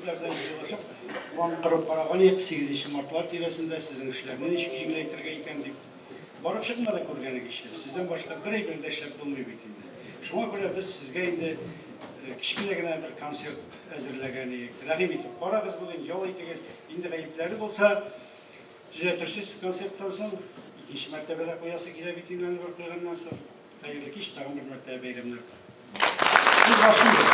концертлар белән җыелышып, план корып караган идек, 8 мартлар тирәсендә сезнең эшләрне ничек җиңеләйтергә икән дип. Барып чыкма да күргәнек ише. Сездән башка берәй дә шәп булмый бит инде. Шуңа күрә без сезгә инде кичкенә генә бер концерт әзерләгән идек. Рәхим итеп карагыз, бүген ял итегез. Инде гаепләре булса, төзәтүсез концерттан соң икенче мәртәбәдә куясы килә бит инде бер куйганнан соң. Хәерле кич, тагын бер мәртәбә бәйрәмнәр. Biz başlıyoruz.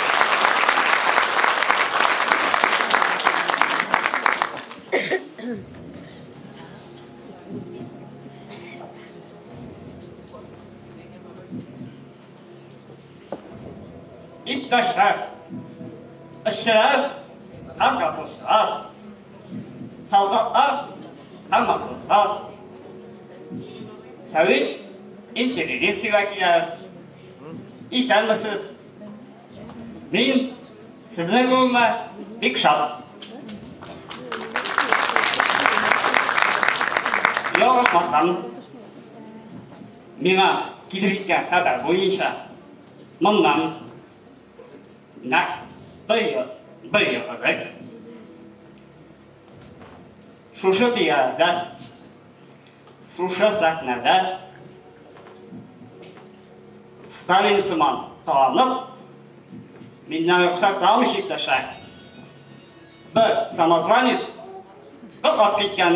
İptaşlar, işçiler, hem kapışlar, soldatlar, hem matroslar, Sovet intelligensiya vakillari, esanmisiz? Men sizni ko'rma bek shod. Yo'qmasam, menga kelishgan xabar bo'yicha bundan naq bir yillik shusha diyorda, shusha sahnada Stalin simon tanib mendan o'xshash namushikdashlar bir samozvanets qilib ketgan.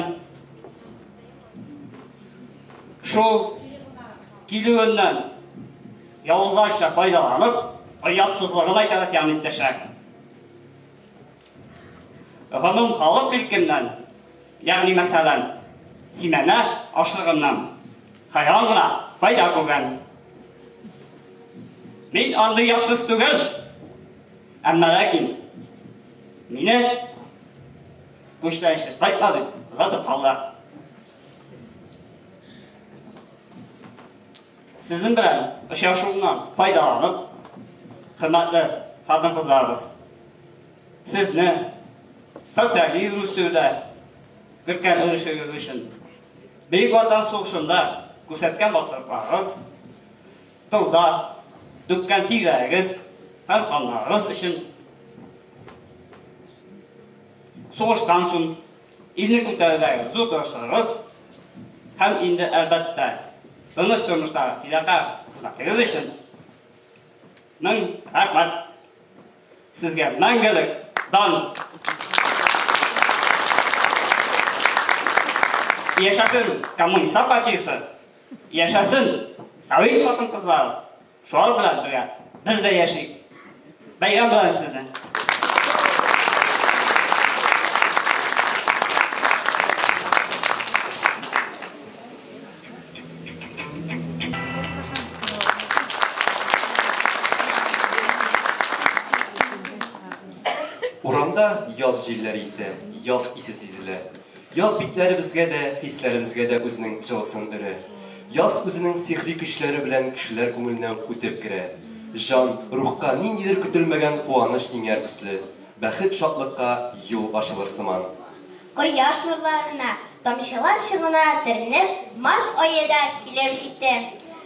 Shu kilo'ndan yolg'oncha foydalanib, oyoqsizligini aytasiyan ittashar. G'anim qolib ketgandan, ya'ni masalan, simana oshlig'imdan xayolgina foyda ko'rgan. Men onday yoqsiz tugul. Ammo lekin meni qo'shilishsiz qaytmadi. Zotib qoldi. Sizin bilan o'sha shundan foydalanib, hurmatli xotin-qizlarimiz, sizni sotsializm ustida kirgan urishingiz uchun Buyuk Vatan so'g'ishida ko'rsatgan botirliklaringiz, tilda dukkan tiylaringiz ham qonlaringiz uchun so'g'ishdan so'ng ilni ko'targan zo'r turishlarimiz ham endi albatta tinch turmushda fidoqa xizmatingiz uchun ming rahmat. Sizga mangulik don. Yashasın Komünist partiyasi, yashasın Sovet xotin-qizlari. Shular bilan birga biz da yashaylik. Bayram bilan sizni. Uramda yaz jilləri isə yaz isi sezilir. Yaz bitlərimizə də, hisslərimizə də özünün cılsın ürür. Yaz özünün sihri güçləri bilən kişilər көңелінен ötüb girer. Jan, ruhqa nindidir kütülmәгән quvanish ninger төсле. Бәхет шатлыкка юл ачылыр сыман. Кояш нурларына, тамчылар чыгына төренеп, март айында килеп җитте.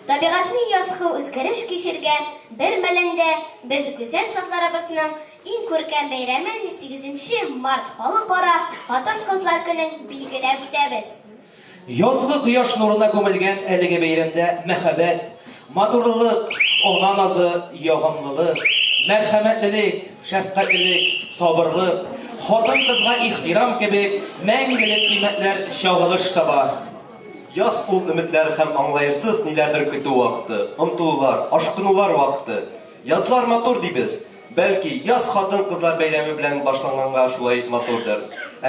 Табигатьне язгы үзгәреш кичергән бер мәлендә без гүзәл сатларыбызның иң күркәм бәйрәмен 8 март халыкара хатын-кызлар көнен билгеләп үтәбез. Язгы кояш нурына күмелгән әлеге бәйрәмдә мәхәббәт, матурлык, ана назы, ягымлылык, мәрхәмәтлелек, шәфкатьлелек, сабырлык, хатын-кызга ихтирам кебек мәңгелек кыйммәтләр чагылыш таба. Яз ул өметләр һәм аңлаешсыз ниләрдер көтү вакыты, омтылулар, ашкынулар вакыты. Язлар матур дибез. Бәлки яз хатын-кызлар бәйрәме белән башланганга шулай матурдыр.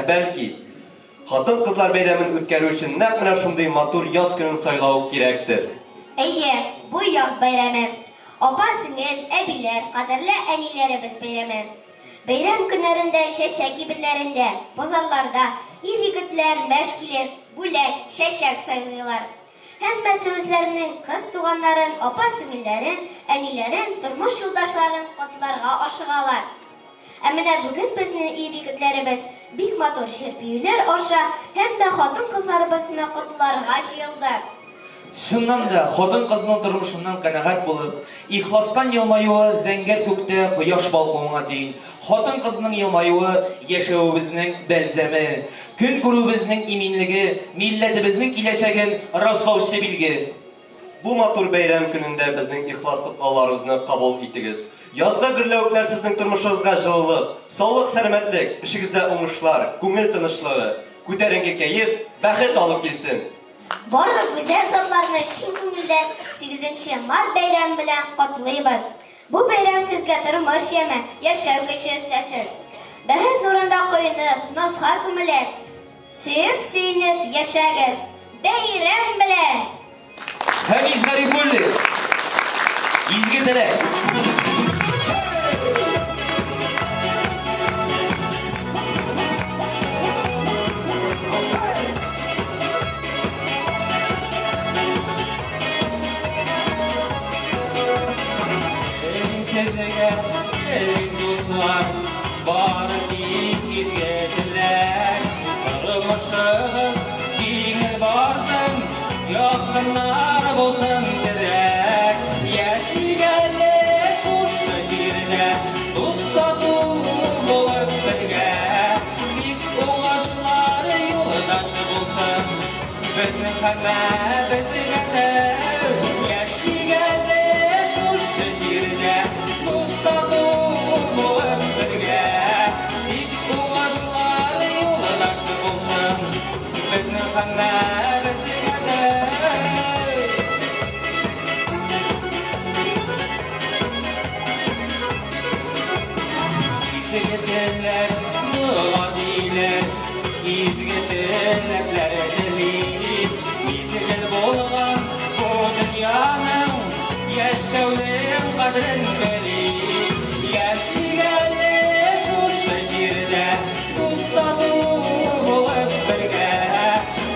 Бәлки хатын-кызлар бәйрәмен үткәрү өчен нәкъ менә шундый матур яз көнен сайлау кирәктер. Әйе, бу яз бәйрәме. Апа-сеңел, әбиләр, кадерле әниләребез бәйрәме. Бәйрәм көннәрендә чәчәк ибилләрендә, базарларда ир-егетләр мәш килеп, бүләк, чәчәк сайлыйлар. Һәммәсе үзләренең кыз туганнарын, апа-сеңелләрен, әниләрен, тормыш юлдашларын котларга ашыгалар. Ә менә бүген безнең ир-егетләребез бик матур җыр-биюләр аша һәммә хатын-кызларыбызны котларга җыелды. Шыннан да хатын кызның тормышыннан канәгать булып, ихластан елмаюы зәңгәр күктә кояш балкуына тиң. Хатын кызның елмаюы яшәвебезнең бәлзәме, көн күрүебезнең иминлеге, милләтебезнең киләчәген раслаучы билге. Бу матур бәйрәм көнендә безнең ихлас дуаларыбызны кабул итегез. Язгы гөрләвекләр сезнең тормышыгызга җылылык, саулык, сәламәтлек, эшегездә уңышлар, күңел тынычлыгы, күтәренке кәеф, бәхет алып килсен. Барлык güzel затларны чын күңелдән 8 март бәйрәм белән котлыйбыз. Бу бәйрәм сезгә тормыш яме, яшәү көче өстәсен. Бәхет нурында коенып, назга күмелеп, сөеп-сөенеп яшәгез. Бәйрәм белән! Хәмис Гарифуллин, изге теләк. Sizге dostlar, bari tez izge dilek. Tırmışığız, жеңіл барсын, yakınlar bolsun direk. Яшигәле шушы җирдә, дуста булып бергә. Бик уңышлар юлдашы булсын, безнең һәммәбезгә дә. Яшигәле шушы җирдә, дуста булып бергә. Бик уңышлар юлдашы булсын, безнең һәммәбезгә дә. Изгелер, дұға дейлер, изге тілеклер ділейік. Изгел болған бұл дүнияның яшәүнең қадірін білейік. Яшигәле шушы җирдә, дуста булып бергә.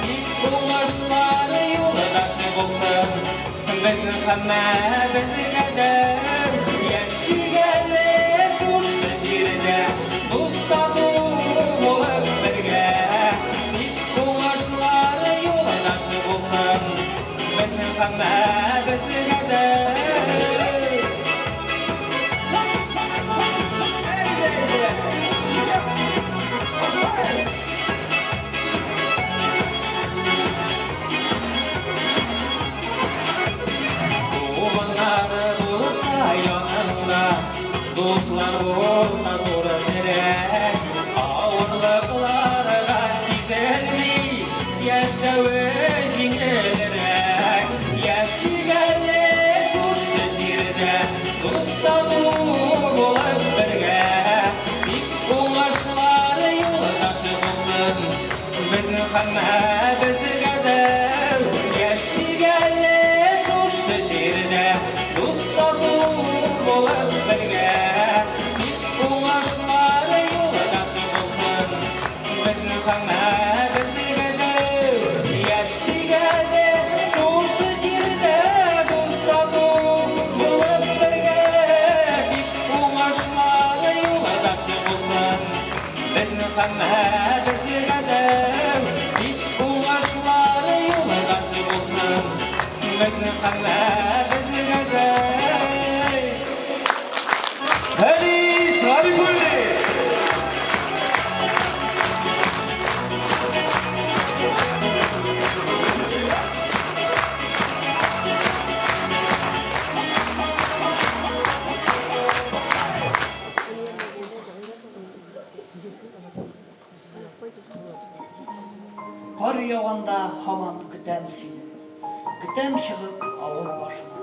Бик уңышлар юлдашы булсын, безнең һәммәбезгә дә. Яшигәле шушы җирдә, дуста булып бергә. Бик уңышлар юлдашы булсын, безнең һәммәбезгә дә. Туганнары булса яныңда, дуслар булса туры терәк. Авырлыкларга сизелми, яшәүе җиңелрәк. Яшигәле шушы җирдә, дуста булып бергә. Бик уңышлар юлдашы булсын, безнең һәммәбезгә дә. Яшигәле шушы җирдә, дуста булып бергә. Бик уңышлар юлдашы булсын, безнең һәммәбезгә дә. Яшигәле шушы җирдә, дуста булып бергә. Бик уңышлар юлдашы булсын, безнең һәммәбезгә дә. Бик уңышлар юлдашы булсын, безнең һәммәбезгә дә. Хәмис Гарифуллин. Кар яуганда һаман көтәм сине, көтәм чыгып авыл башына.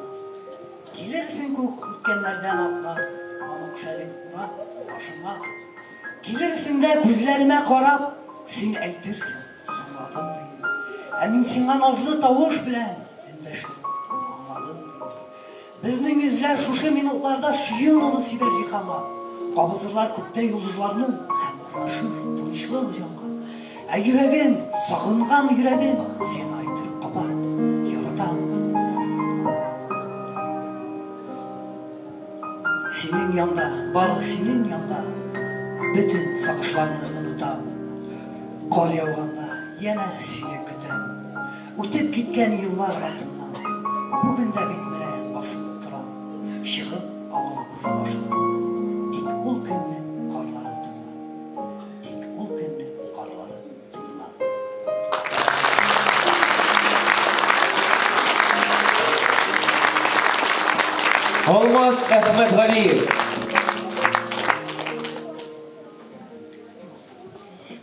Килерсең күк үткәннәрдән атлап, аның шәлен урап башыңа. Килерсең дә күзләремә карап, син әйтерсең соңладым диеп. Ә мин сиңа назлы тавыш белән эндәшеп аңладым диеп. Безнең йөзләр шушы минутларда сөю нуры сибәр җиһанга. Кабызырлар күктә йолдызларны һәм урнашыр тынычлык җанга. Ә йөрәгем, сагынган йөрәгем, син айтыр кабат, яратам. Синең янда, бары синең янда, бөтен сагышларны онытам. Кар яуганда, янә сине көтәм. Үтеп киткән еллар артыннан, Bugün de bitmene asılıp duran, çıkıp ağılımız başına. Dik ol günün karları tınlan, dik ol günün karları tınlan. Алмаз Әхмәтғалиев.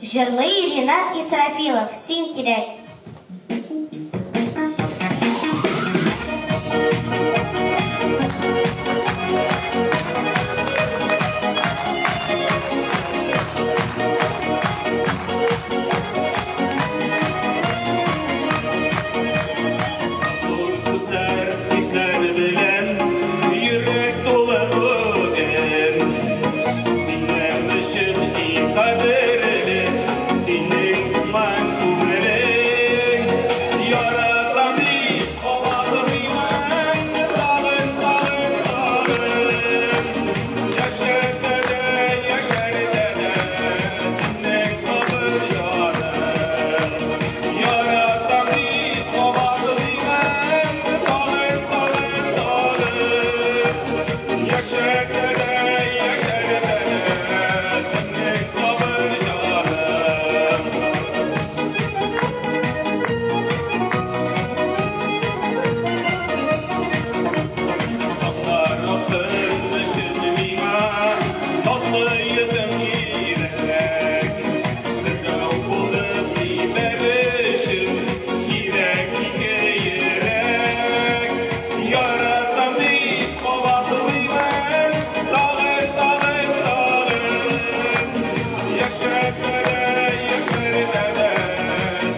Җырлый Ринат Исрафилов, син кирәк. Dostlar hisler bilen yürek dolu bugün dinlemişim iyi kaderli senin mankulerin yaratan bir kovadırıyman dağın dağın dağın yaşar dede senin sabır yarın yaratan bir kovadırıyman dağın dağın dağın yaşar dede senin sabır yarın Dağlar atılmışın mima, tatlı yüzüm yürek. Sırrı bulup ilerişim, yürek yürek. Yaratan bir kovalıyım, dağın dağın dağın. Yaşar dede,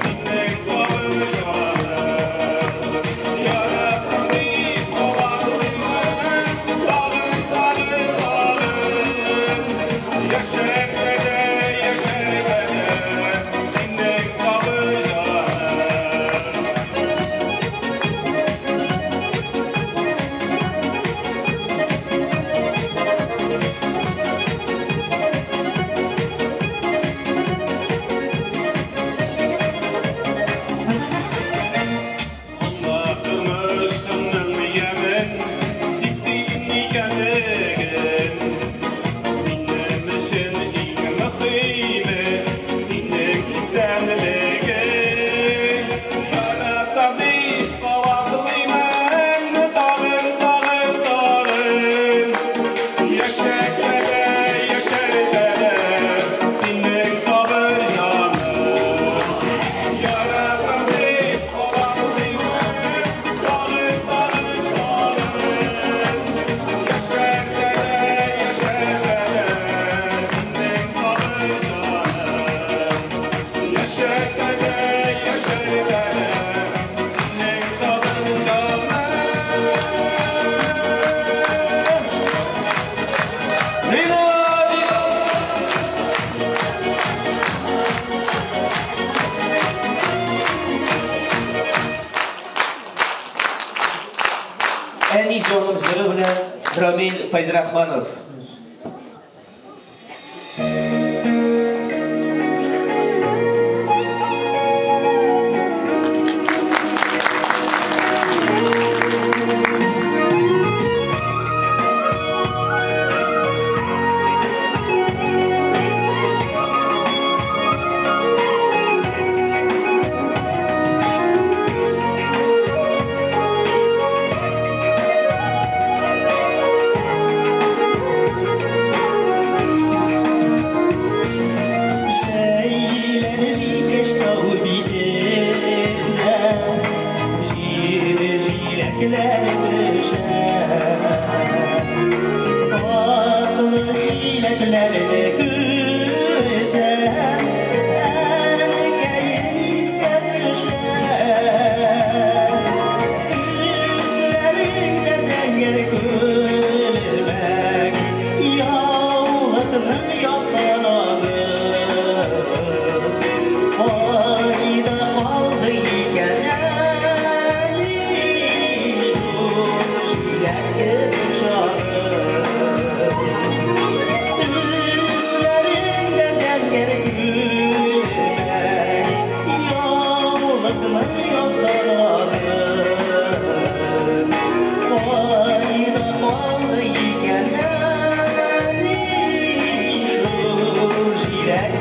senin sabır yarın. Yaratan bir kovalıyım, dağın dağın dağın. Yaşar dede, senin sabır yarın. Anlatmıştım yemin diksin ikenligin dinlemişin ilmi hıymi senin güzelligin yaratan bir kovalıyman dağın dağın dağın yaşar dede senin sabır yarın yaratan bir kovalıyman dağın dağın dağın yaşar dede senin sabır yarın yaşar dede senin sabır yarın Әни жаным жыры белән Рамил Файзрахманов.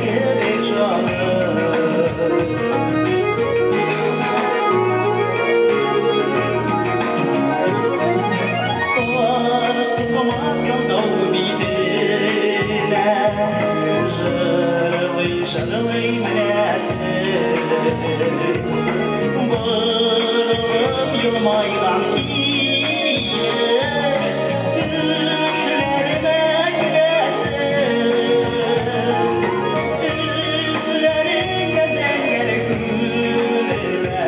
gerek canım. Sıkmak yolda bitine, jırılay menesin. Bırılıp yılmaydan kilir, düşlerime gidesin. Üslerine zenger gülme,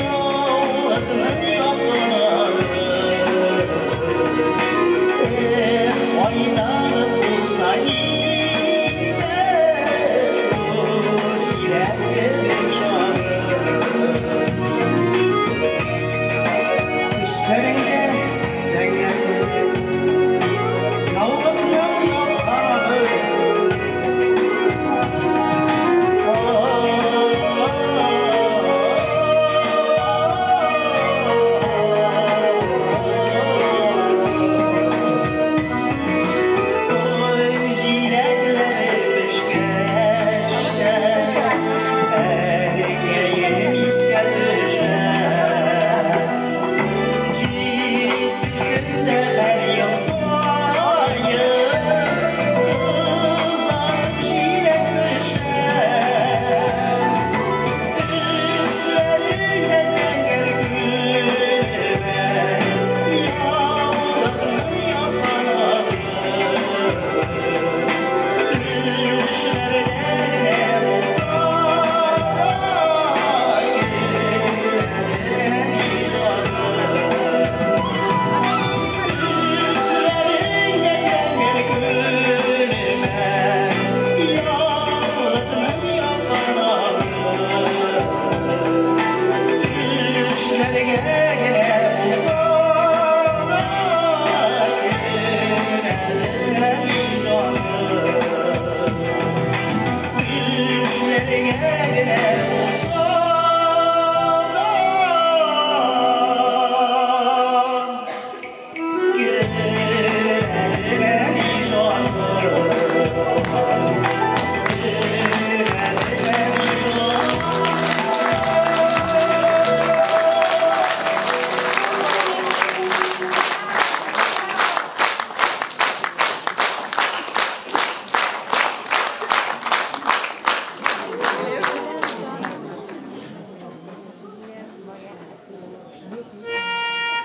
yolladın yapıları. Oynanıp bulsa yine bu çileklerin canı. Üstlerinde zenger gülüm, yolladın yapıları.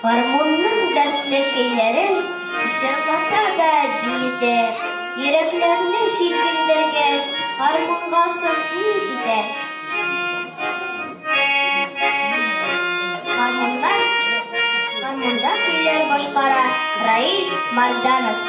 Гармонның дәртле көйләре җырлата да биетә. Йөрәкләрне җилкендергән гармонга соң ни җитәр? Гармонда көйләр башкара Раил Марданов.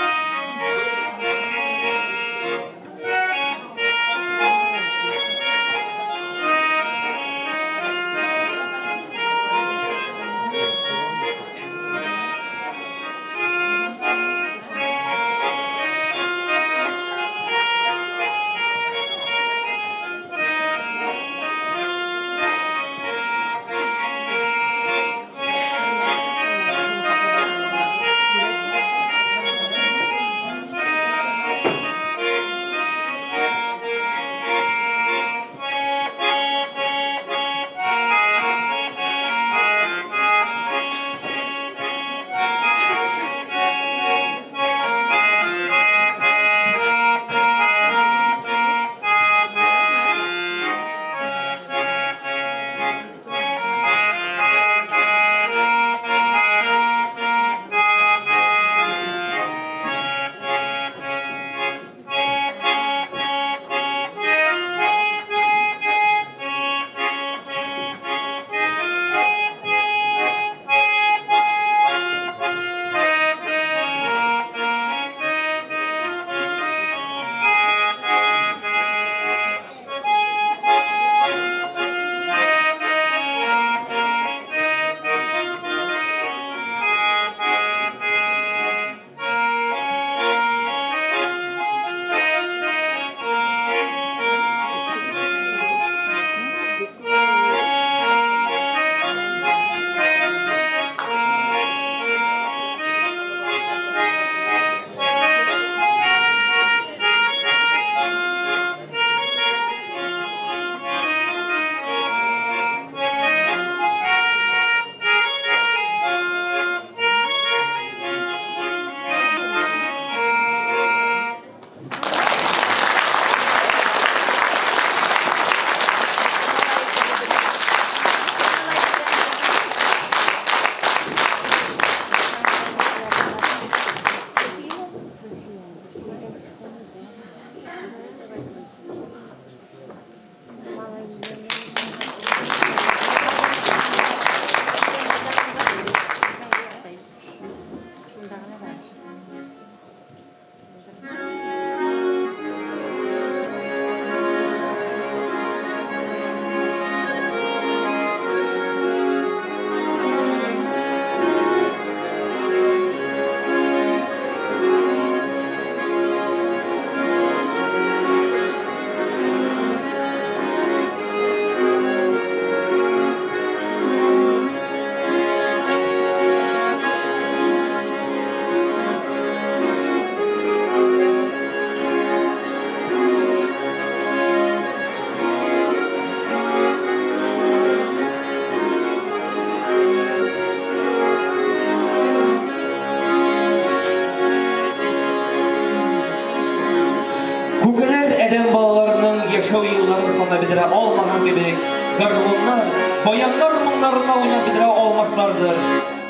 яшәү юлларын сана бедерә алмаган кебек, гармуннар, баяннар моңнарына уйнап бедерә алмаслардыр.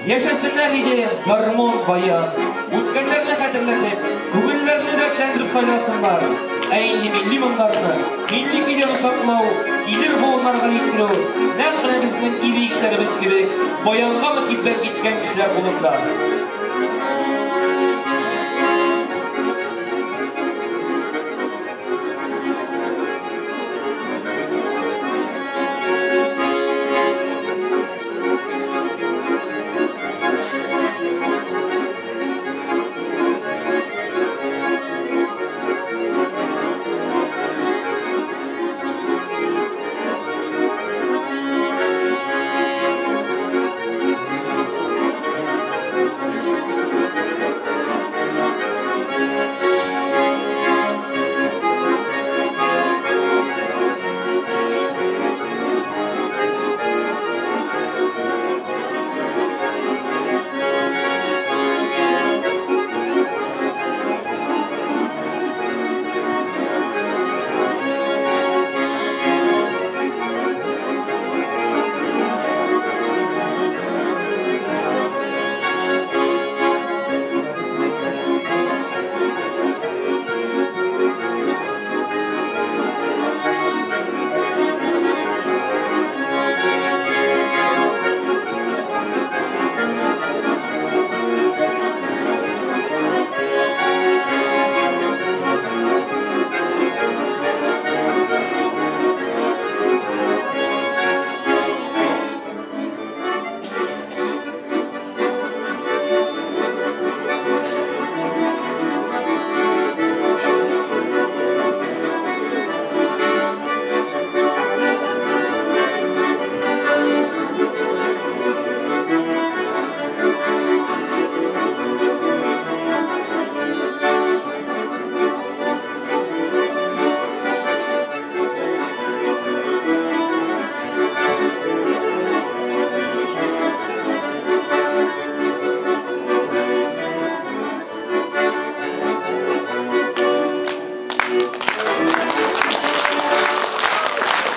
Яшәсеннәр иде гармун баян, үткәннәрне хәтерләтеп, бүгеннәрне дәртләндереп сайласыннар. Ә инде милли моңнарны, милли көйләрне саклау, илер буыннарга җиткерү, нәкъ менә безнең ир-егетләребез кебек, баянга мөкиббәт киткән кешеләр кулында.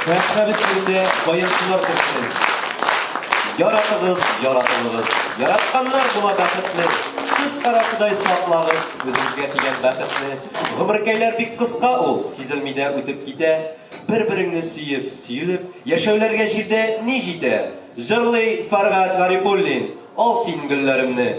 Сәхнәбез түрендә баянчылар күрсен. Яратыгыз, яратылыгыз. Яратканнар була бәхетле. Күз карасыдай саклагыз, үзегезгә тигән бәхетне. Гомеркәйләр бик кыска ул, сизелми дә үтеп китә. Бер-береңне сөеп, сөелеп, яшәүләргә җирдә ни җитә? Җырлый Фәргать Гарифуллин, ал син гөлләремне.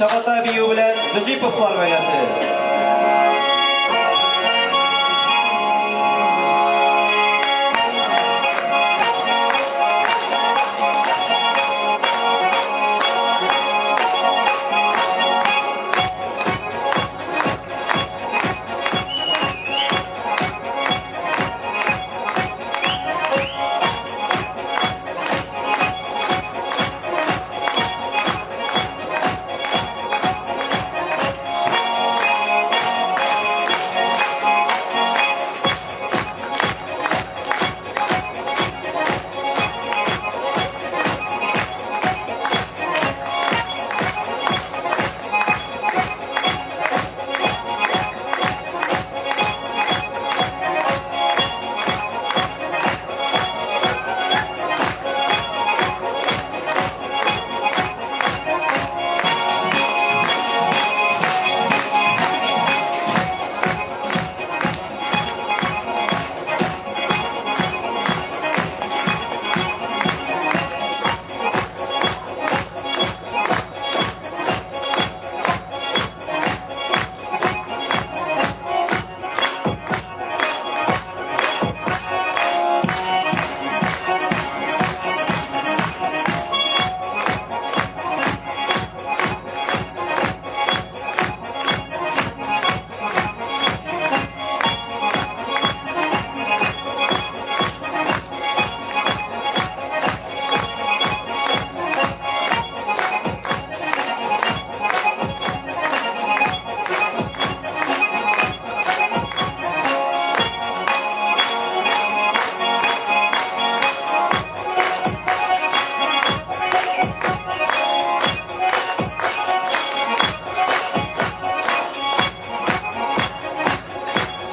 Şagata Biyu bilen Müjipovlar oynasın.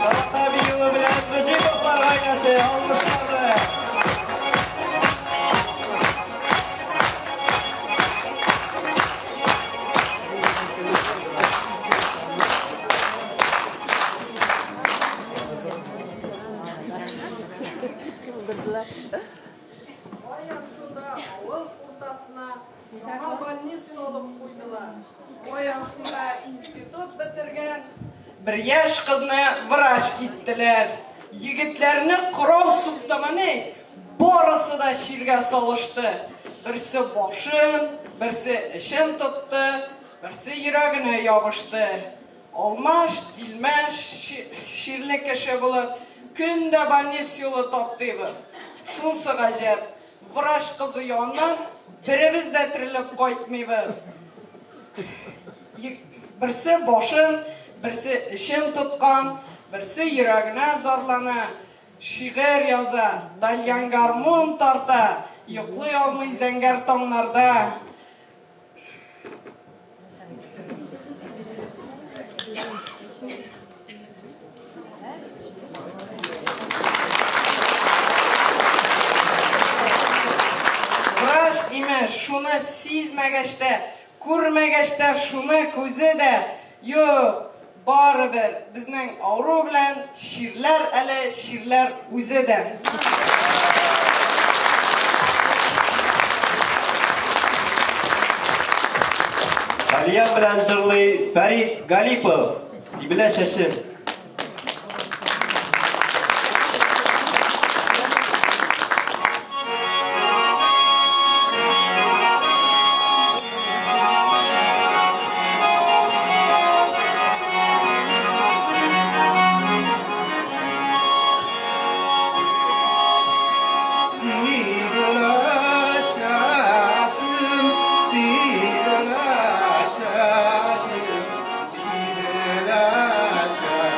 Şagata Biyu bilen Müjipovlar oynasın. Alkışlarla. Ayam şunda avıl ortasına daha balniz solup koydular. Ayam şunda institut bitirgen bir yaş kızını vraç ettiler. Yigitlerini kurov suptamını borası da şirge salıştı. Birisi başın, birisi işin tuttu, birisi yüreğine yapıştı. Olmaş, dilmeş, şirlik işi bulup günde balniz yolu toplayız. Şunsı gacep, vraç kızı yandan birimiz de tirilip koytmayız. Birisi başın, birisi işin tutkan, birisi yüreğine zorlana. Şiir yaza, dalyan garmon tarta, yokluy almay zenger tonlarda. Vraç ime şunu sizmegeçte, kurmegeçte şunu көзеде. Yok, baribir bizning avro bilan şiirler ele şiirler o'zida. Aliyan bilen jırlay Ferit Galipov. Sibile Şaşın. Sigara şaşım, sigara şaşım.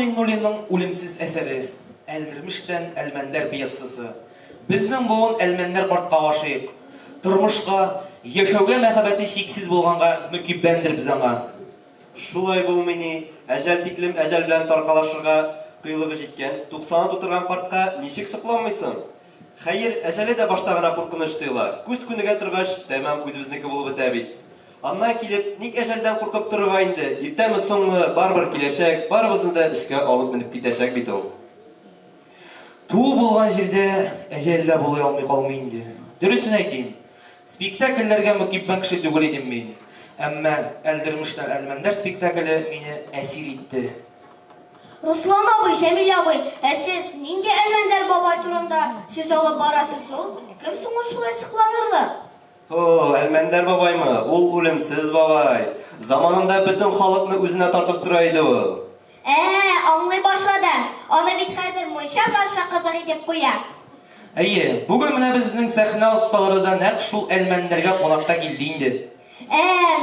Миңнуллинның үлемсез әсәре Әлдермештән Әлмәндәр пьесасы. Безнең буын Әлмәндәр картка гашыйк. Тормышка, яшәүгә мәхәббәте чиксез булганга мөкиббәндер без аңа. Шулай булмый ни, әҗәл тиклем әҗәл белән таркалашырга кыйлыгы җиткән, 90 тутырган картка ничек сыкланмыйсың? Хәер, әҗәле дә башта гына куркыныч тоела. Күз күнегә торгач, тәмам үзебезнеке булып бетә бит. Аннан килеп, ник әҗәлдән куркып торырга инде? Иртәме соңмы барбер киләчәк, барыбызны да эшкә алып менеп китәчәк бит ул. Туу булган җирдә әҗәл дә булый алмый калмый инде. Дөресен әйтим. Спектакльләргә мөкиббән кеше түгел идем мин. Әмма Әлдермештән Әлмәндәр спектакле мине әсир итте. Руслан абый, Җәмил абый, сез нинди Әлмәндәр бабай турында сүз алып барасыз ул? Кем соң ул шулай сыкланырлык? О, Әлмәндәр бабаймы? Ул үлемсез бабай. Заманында бөтен халыкны үзенә тартып тора иде ул. Аңлый башладым. Аны бит хәзер мунча ташы кызык итеп куя. Әйе, бүген менә безнең сәхнә осталары да нәкъ шул Әлмәндәргә кунакка килде инде.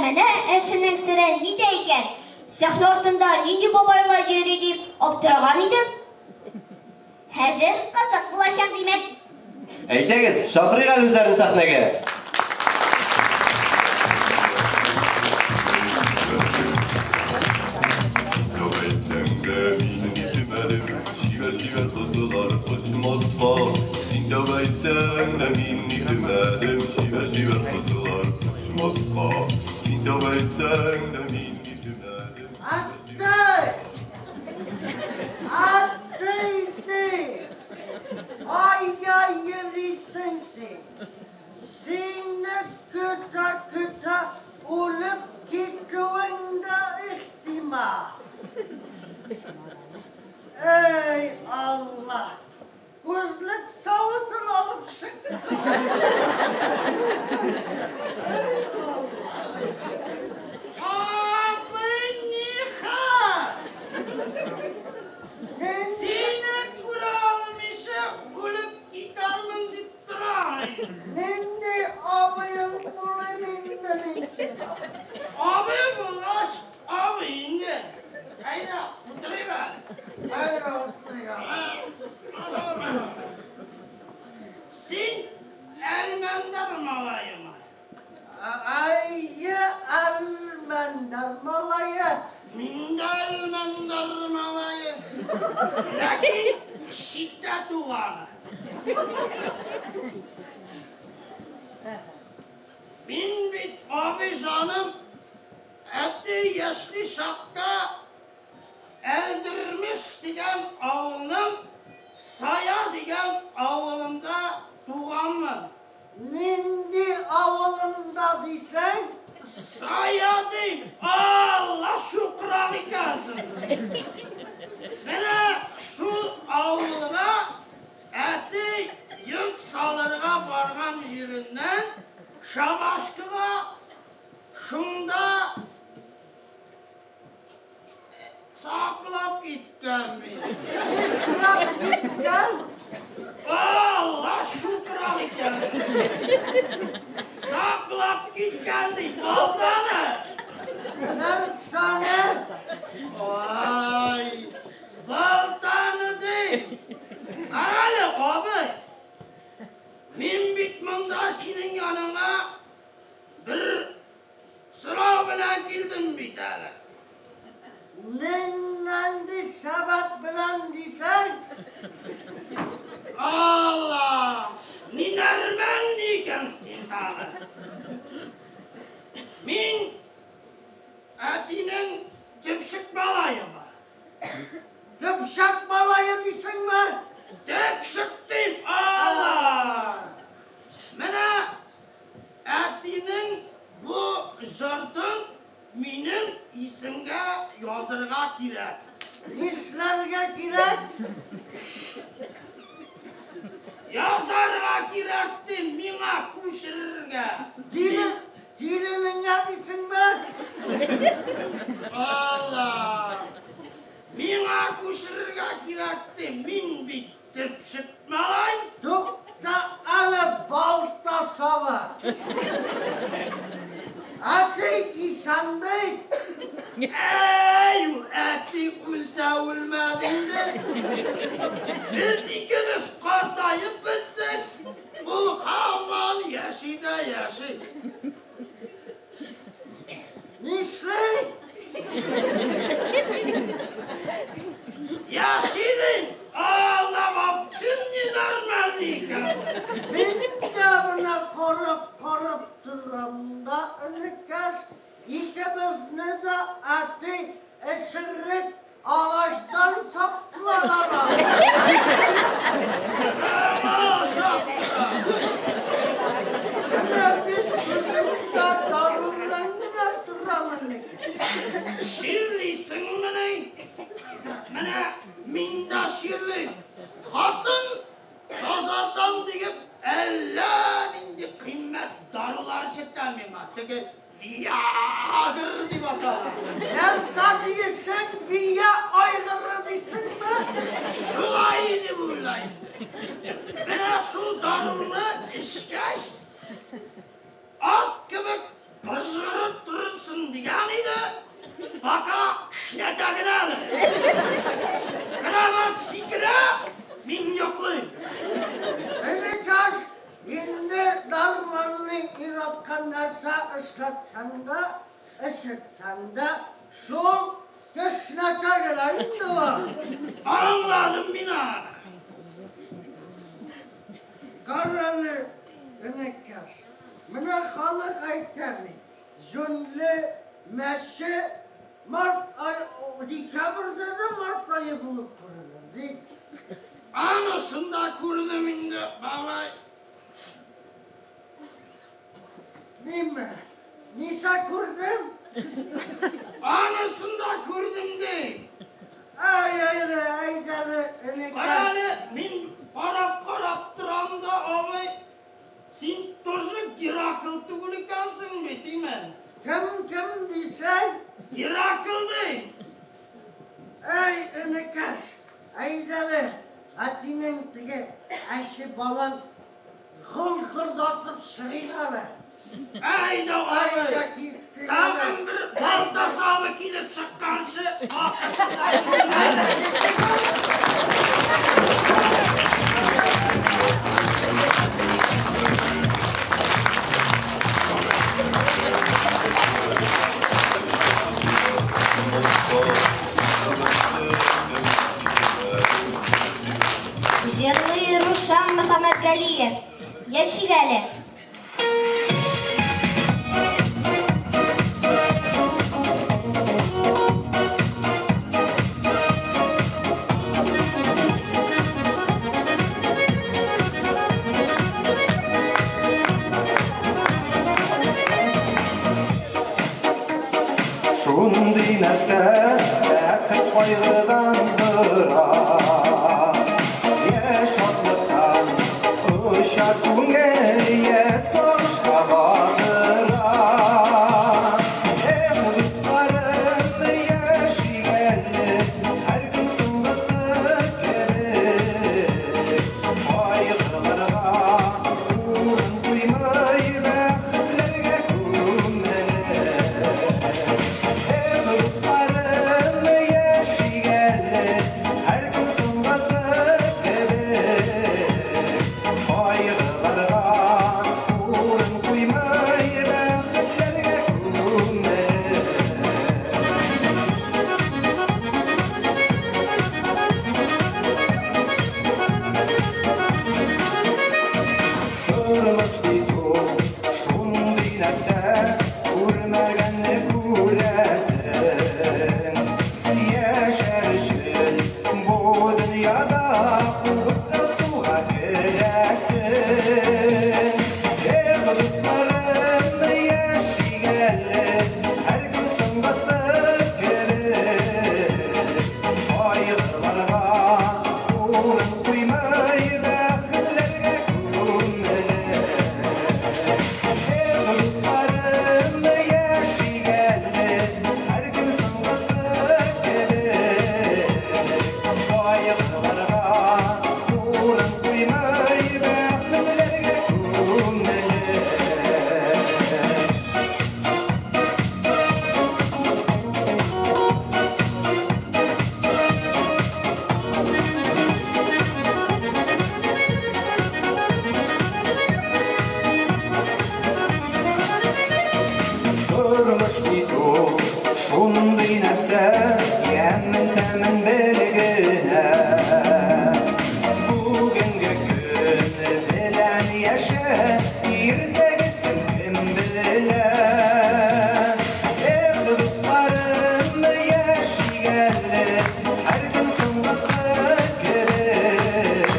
Менә эшенең сере нидә икән? Сәхнә артында нинди бабайлар йөри дип аптыраган идем. Хәзер кызык булачак димәк. Әйдәгез, чакырыйк әле үзләрен сәхнәгә. Ey Allah! Gözlük savutun alıp çıktı. Abi niha! Seni kuralmışım, gülüp gitarımın dip durayım. Nende abim bulayım için. Abi bulaş, abi inge. Hayda, oturayım ben. Hayda, oturayım. Sen Ermender malayı. Ayı Ermender malayı. Minde Ermender malayı. Lakin şiddet var. Bin bit abi canım. Eti yaşlı şapka. Eldirmiş diyen ağılım. Saya diyen ağılımda tuğanmı? Nindi ağılımda diysen? Saya değil. Allah şükranı gelsin. Bana şu ağılıma eti yurt salırına bargan yerinden Şabaşkıma şunda saklap gitken mi? Saklap gitken? Allah şükranı gelsin. Saklap gitken değil. Baltanı. Ne sana? Vay. Baltanı değil. Aralı abi. Min bitmanda senin yanına bir sıra bilen geldim bir tane. Nendi sabah bilen diysen? Allah! Ninermen dikensin tane. Min etinin tüpşük balayı var. Tüpşük balayı diyorsun mu? Tüpşük deyim. Allah! Mene etinin bu jırtın minin isimge yazırga kirek. İşlerge kirek? Yazarga kirekti mina kuşurge. Dilinin yadisin be? Allah! Mina kuşurga kirekti min bitti pşıtmalay. Tukta ale balta sava. Ati İhsan Bey. Ey eti kulsa ulmadı Biz ikimiz kartayıp bittik. Bu hamal yaşı da yaşı. Nisri? Yaşırın. Ağlamam şimdi darmanlık. Ben de buna korup durum da ılıkas. İkimiz ne de atı esirlik ağaçtan saplanan. Ama şaptıra. Ne bir kızım da darullarına duramınlık. Şirlisin mene minda şirli. Hatın pazardan deyip ellerinde kıymet darılar çıktan mı? Tıkı viyadır di bakalım. Nersa diyesen viya aygırı disin mi? Şulaydı bulaydı. Bana şu darını işkeş. Ak gibi kızırıp durursun diyanıydı. Baka ne takınalı. Kravat sikra min yoklu. Evet kaç. Şimdi darmanını yaratkan narsa ışıtsan da şu köşnaka gelen de var. Anladım bina. Karalı ınıkkar. Mına halı kayıtlarını. Zünlü meşi Mart ayı, dekabrda da Mart ayı bulup kurulur değil. Anasında kurulum indi babay. Değil mi? Nisa kurdum? Anasında kurdum değil. Ay canı ınıkkar. Karalı min parap duran da abi. Sen tozu girakıltı kulikansın mı değil mi? Kim diysen? Girakıldı. Ay ınıkkar. Ay canı. Atinin tıkı. Ayşe baban. Hırdatıp şırıgalı. Ay da abi. Tamam bir balta savı kilip çıkkansı. Жырлый Рушан Мөхәммәтгалиев. Яшиләле. Шундый нәрсә бәхет кайгыдан тора. Я шатлыктан ұша күңел, я сагышка батыра. Дусларым яшигәнне, һәр көн соңгысы кебек. Кайгыларга урын куймый, бәхетләргә күмелеп. Дусларым яшигәнне, һәр көн соңгысы кебек. Кайгыларга иртәгесен кем белә. Эх, дусларым яшигәле, һәр көн соңгысы керек.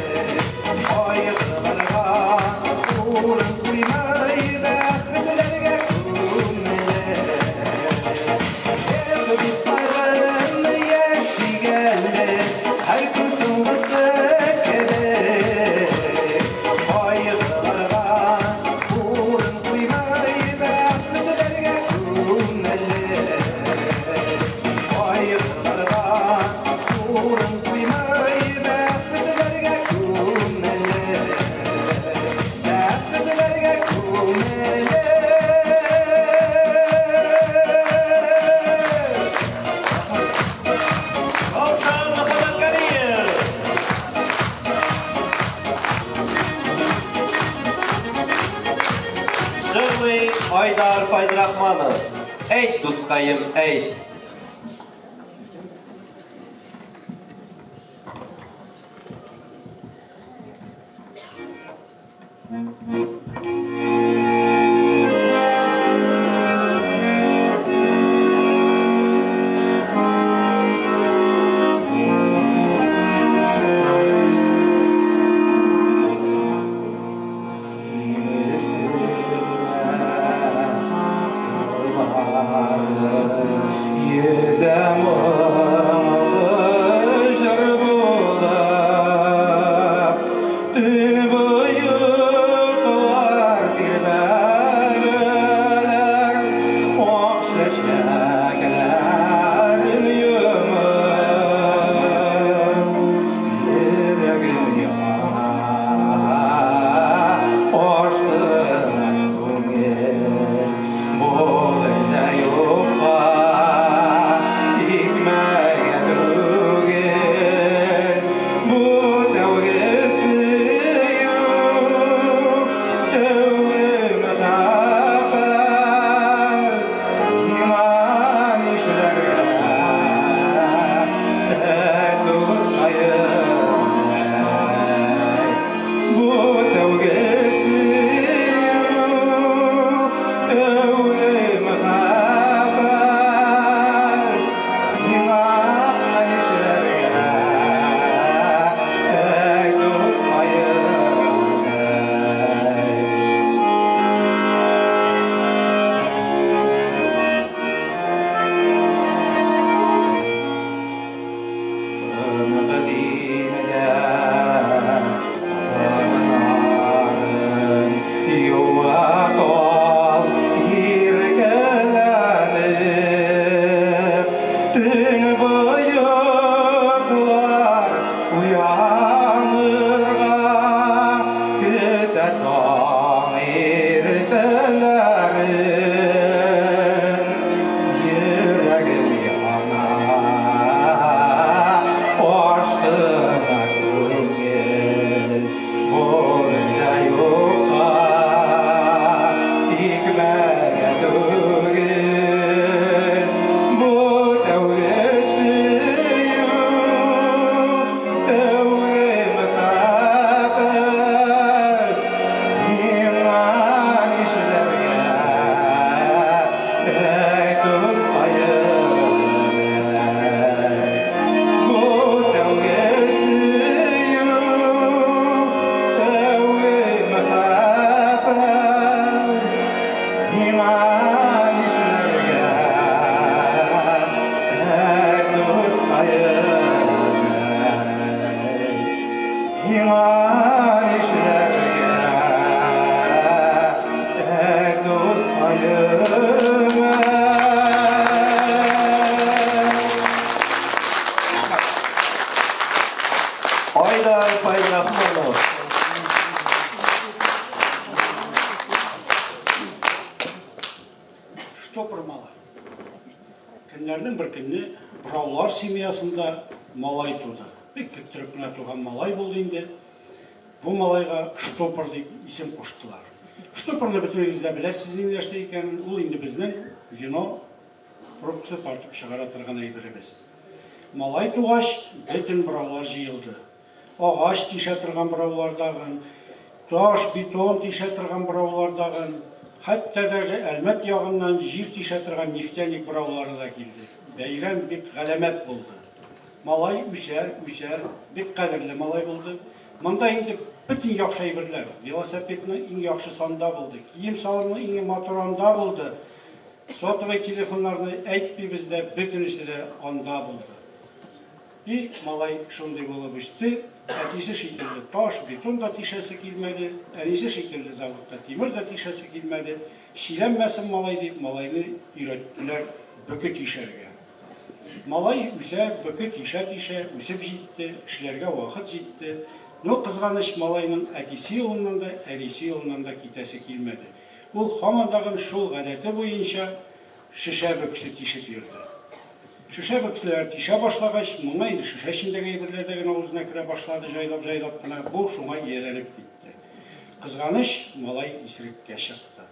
Кайгыларга урын куймай, бәхетләргә күмелә. Эх, дусларым яшигәле, һәр көн соңгысы керек. Кайгыларга урын куймай, бәхетләргә күмелә. Кайгыларга урын куймай, бәхетләргә күмелә. Бәхетләргә күмелә. Равшан Мөхәммәткәриев. Җырлый Айдар Файзрахманов. Әйт, дускайым, әйт. Айдар Файзрахманов. Штопор малай. Көннәрнең бер көнне Браулар семьясында малай туды. Бик көттіріп кенә туган малай булды инде. Бу малайга Штопор дип исем куштылар. Штопорны бөтенегез дә беләсез инде нәрсә икәнен. Ул инде безнең вино пробкасы тартып чыгара торган әйберебез. Малай тугач, бөтен Браулар җыелды. Агач тишә торган Браулардагы, таш, бетон тише торган бораулардагы, хәтта даже әлмәт ягыннан җир тише торган нефтяник бораулары да килде. Бәйрәм бик галәмәт булды. Малай үсәр, бик кадерле малай булды. Монда инде бөтен яхшы әйберләр, велосипедның иң яхшы санда булды, кием салымның иң матур анда булды. Сотовый телефоннарны әйтмибез дә, бөтенесе дә анда булды. И малай шундый булып үсте, әтисе шикелле таш, бетон да тишәсе килмәде, әнисе шикелле заводта тимер да тишәсе килмәде. Шиләнмәсен малай дип, малайны өйрәттеләр бөке тишәргә. Малай үсә, бөке тишә, үсеп җитте, эшләргә вакыт җитте. Но кызганыч малайның әтисе юлыннан да, әнисе юлыннан да китәсе килмәде. Ул һаман шул гадәте буенча шешә бөксе тишеп йөрде. Шешә бөкселәр тишә башлагач, моңа инде шешә эчендәге әйберләр дә авызына керә башлады, җайлап кына, бу шуңа ияләнеп китте. Кызганыч малай исереккә чыкты.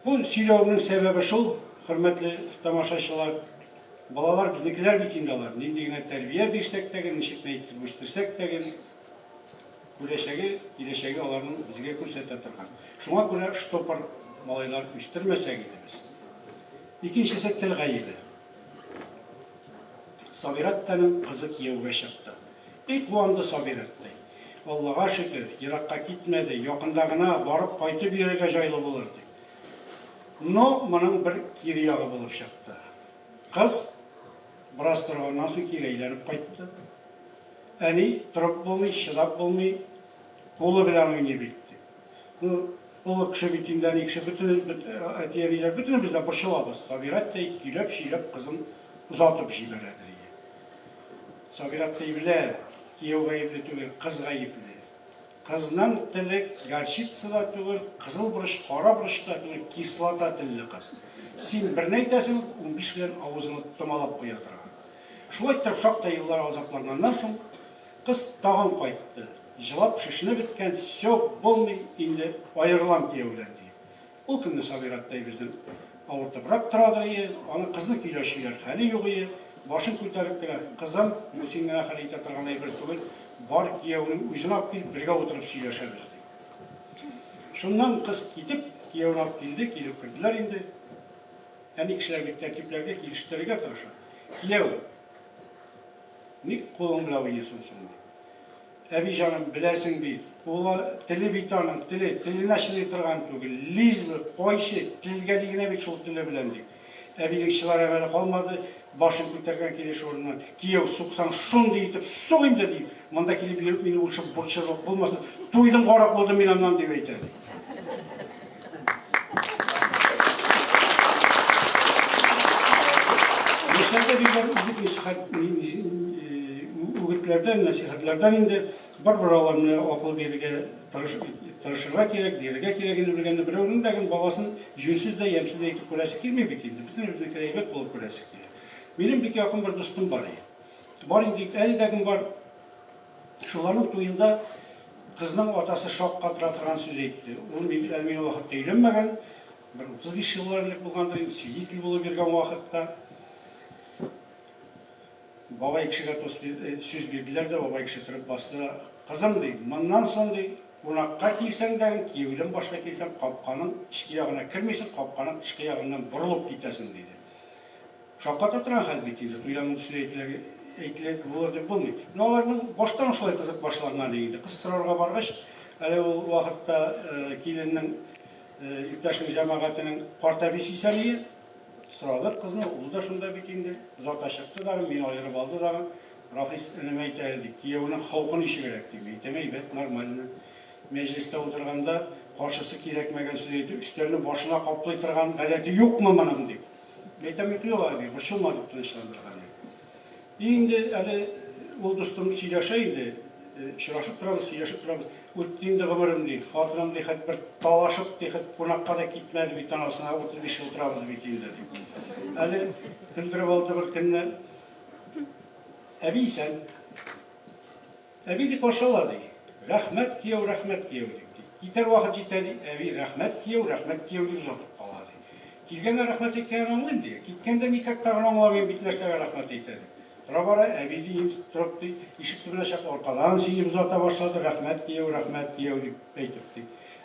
Бу сөйләүнең сәбәбе шул, хөрмәтле тамашачылар, балалар безнекеләр бит инде алар. Нинди генә тәрбия бирсәк тә, ничек әйтеп үстерсәк тә, киләчәге аларның безгә күрсәтә торган. Шуңа күрә штопор малайлар үстермәсәк иде без. Икенчесе тел гаебе. Сабираттаның кызы кияүгә чыкты. Куанды Сабираттай. Аллага шөкер, еракка китмәде, якында гына барып кайтып йөрергә җайлы булыр ди. Но моның бер кире ягы булып чыкты. Кыз бераз торганнан соң кире әйләнеп кайтты. Әни торып булмый, чыдап булмый, кулы белән уйный битте. Ул кеше бит инде кеше бөтен әтиәләр бөтен бездә борчылабыз. Сабираттай килеп кызын узатып җибәрде. Сабираттай белә, кияү гаепле түгел, кыз гаепле. Кызның теле горчица да түгел, кызыл борыч, кара борыч та түгел, кислота телле кыз. Син бер әйтәсең, 15 белән авызыңны томалап куя торган. Шулай итеп шактый еллар азапланганнан соң кыз тагын кайтты. Җылап шешенеп беткән, все булмый, инде аерылам кияүдән ди. Ул көнне Сабираттай безнең авыртыбрак торадыр, аны кызны көйләшүләр хәле юк иде. Башын күтәреп кенә, кызым, бу син генә хәл итә торган әйбер түгел, бар кияүнең үзен алып килеп, бергә утырып сөйләшәбез ди. Шуннан кыз китеп, кияүне алып килде, килеп керделәр инде. Әни кешеләр бит тәртипләргә килештерергә тырыша. Кияү, ник кулың белән уйныйсың син? Әби җаным, беләсең бит, кулы теле бит аның, теленә чыдый торган түгел, лизбе, кайчы, телгә дигенә бит шул теле белән ди. Әбинең чылар әвәле калмады, башын күтәргән килеш урыннан, кияү суксаң шундый итеп сугыйм да дип, монда килеп йөреп мине ушып борчылып булмасын, туйдым карап булдым мин аннан дип әйтә. Яшьләргә бик нисихәт үгетләрдән, нәсихәтләрдән инде бар-бараларны акыл бирергә тырышырга кирәк, бирергә кирәгене белгәндә берәүнең дә баласын җүнсез дә, ямьсез дә итеп күрәсе килми бит инде. Бөтенебезнең әйбәт булып күрәсе килә. Минем бик якын бер дустым бар иде. Бар инде, әлдәгем бар. Шуларның туенда кызның атасы шакка тора торган сүз әйтте. Ул мин вакытта өйләнмәгән, бер 35 еллар элек булгандыр инде, свидетель булып йөргән вакытта. Бабай кешегә сүз бирделәр дә, бабай кеше торып басты. Кызым ди, моннан соң ди, кунакка килсәң дә, кияүдән башка килсәң, капканың ичке ягына кермисең, капканың тышкы ягыннан борылып китәсең диде. Шакка торган хәл бит инде, туйдан әйтелер булыр дип булмый. Но аларның баштан шулай кызык башларына инде. Кыз сорарга баргач, әле ул вакытта киленнең иптәшнең җәмәгатенең карт әбисе исәние сорады кызны, ул да шунда бит инде. Зата чыкты да, мин аерып алды да, Рафис энеме әйтә ди, кияүнең халкын ишегрәк дип әйтәм, әйбәт, нормально. Мәҗлестә утырганда каршысы кирәкмәгән сүз әйтеп, өстәлне башына каплый торган гадәте юкмы моның дип. Әйтәм, юк abi, борчылма дип тынычландырган. Инде әле ул дустым сөйләшә инде, очрашып торабыз. Үтте инде гомерем ди, хатыным ди, хәт бер талашып ди, хәт кунакка да китмәде бит анасына, 35 ел торабыз бит инде дип. Әле көлдереп алды бер көнне. Әби исән. Әби ди кошалады. Рәхмәт кияү ди. Китер вакыт җитә ди, әби рәхмәт кияү дип озатып кала ди. Килгәнгә рәхмәт әйткән аңлыйм ди. Киткәндә никак тагын аңламыйм бит нәрсәгә рәхмәт әйтә ди. Тұра бара әбейді емтіп тұрыпты, ишік түбіне шақ орқадан сүйіп ұзата башлады, рахмет кеу деп әйтіпті.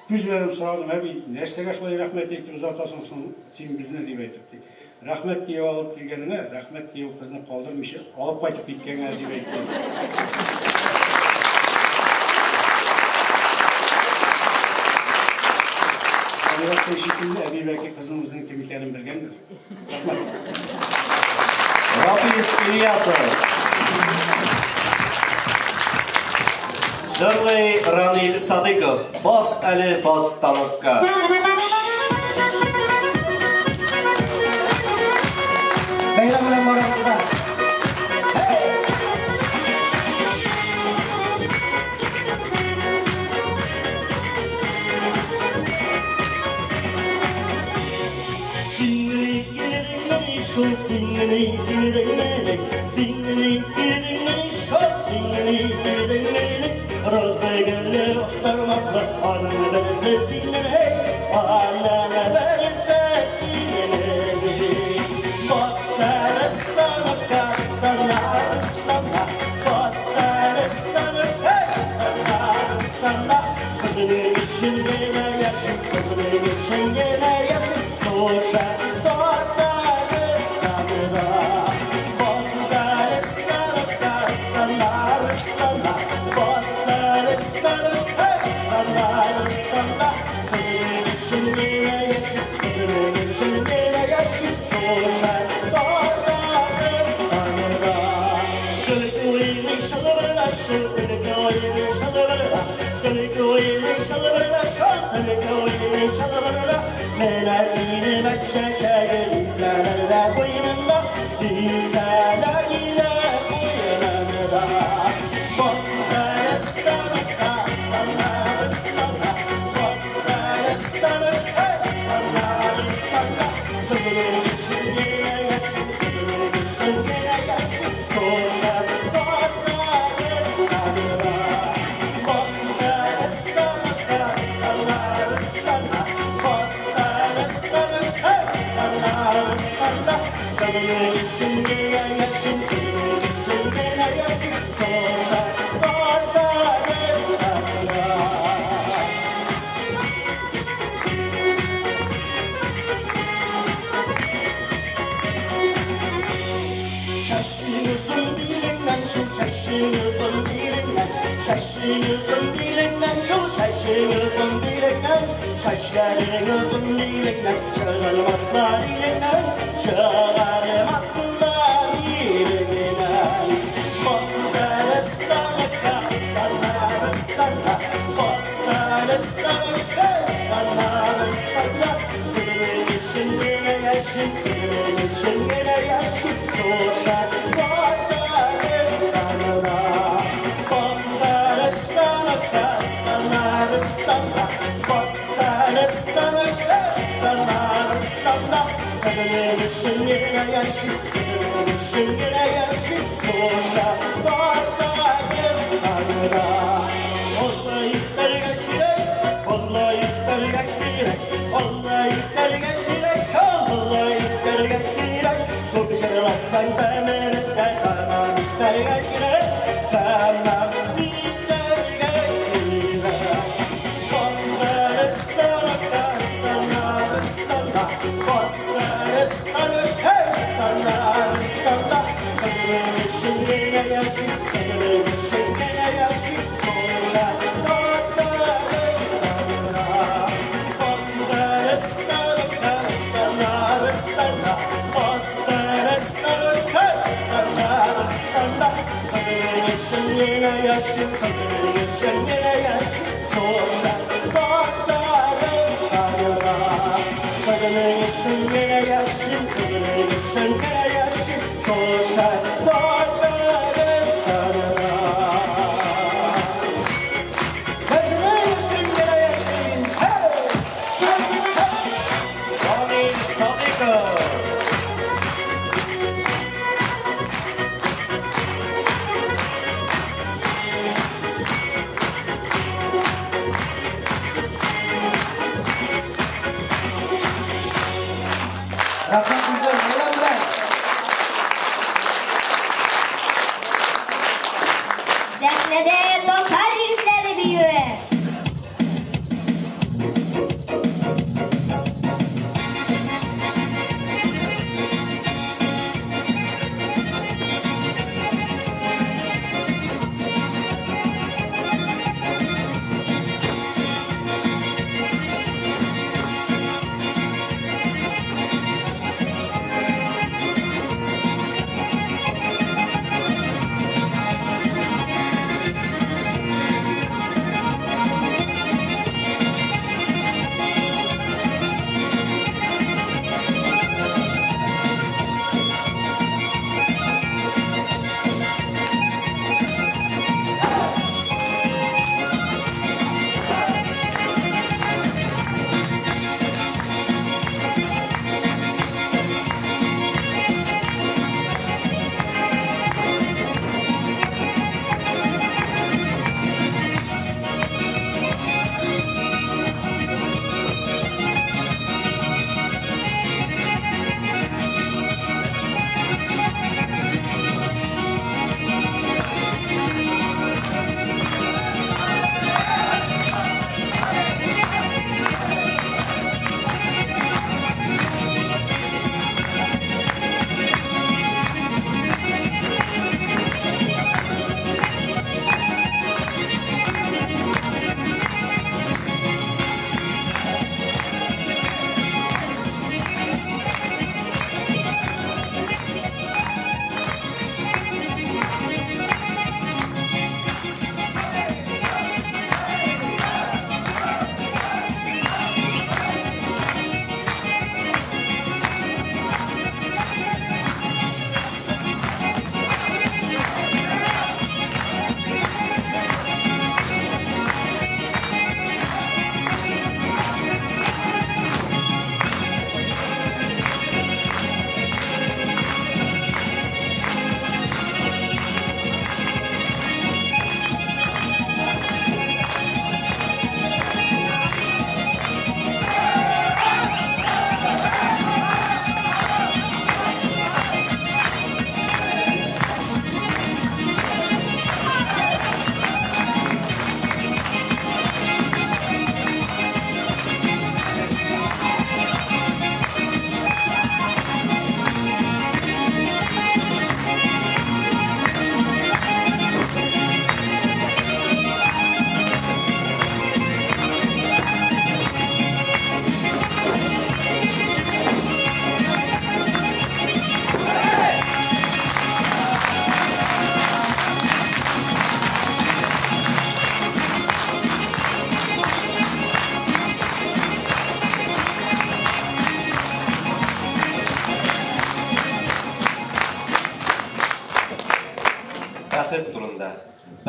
Күз беріп сұрадым, әбей, нәрсеге шылай рахмет етіп ұзатасың сен бізіне деп әйтіпті. Рахмет кеу алып келгеніңе, рахмет кеу қызны қалдырмышы, алып қайтып кеткеніңе деп әйтті. Sabırattың шекілді әбей бәке қызымыздың кім екенін білгендір. Рахмет. Рафис Ильясов. Жырлый Ранил Садыков. Бас әлі бас таныққа. Бәйрәм белән барасызда. Rahmet güzel, beyler.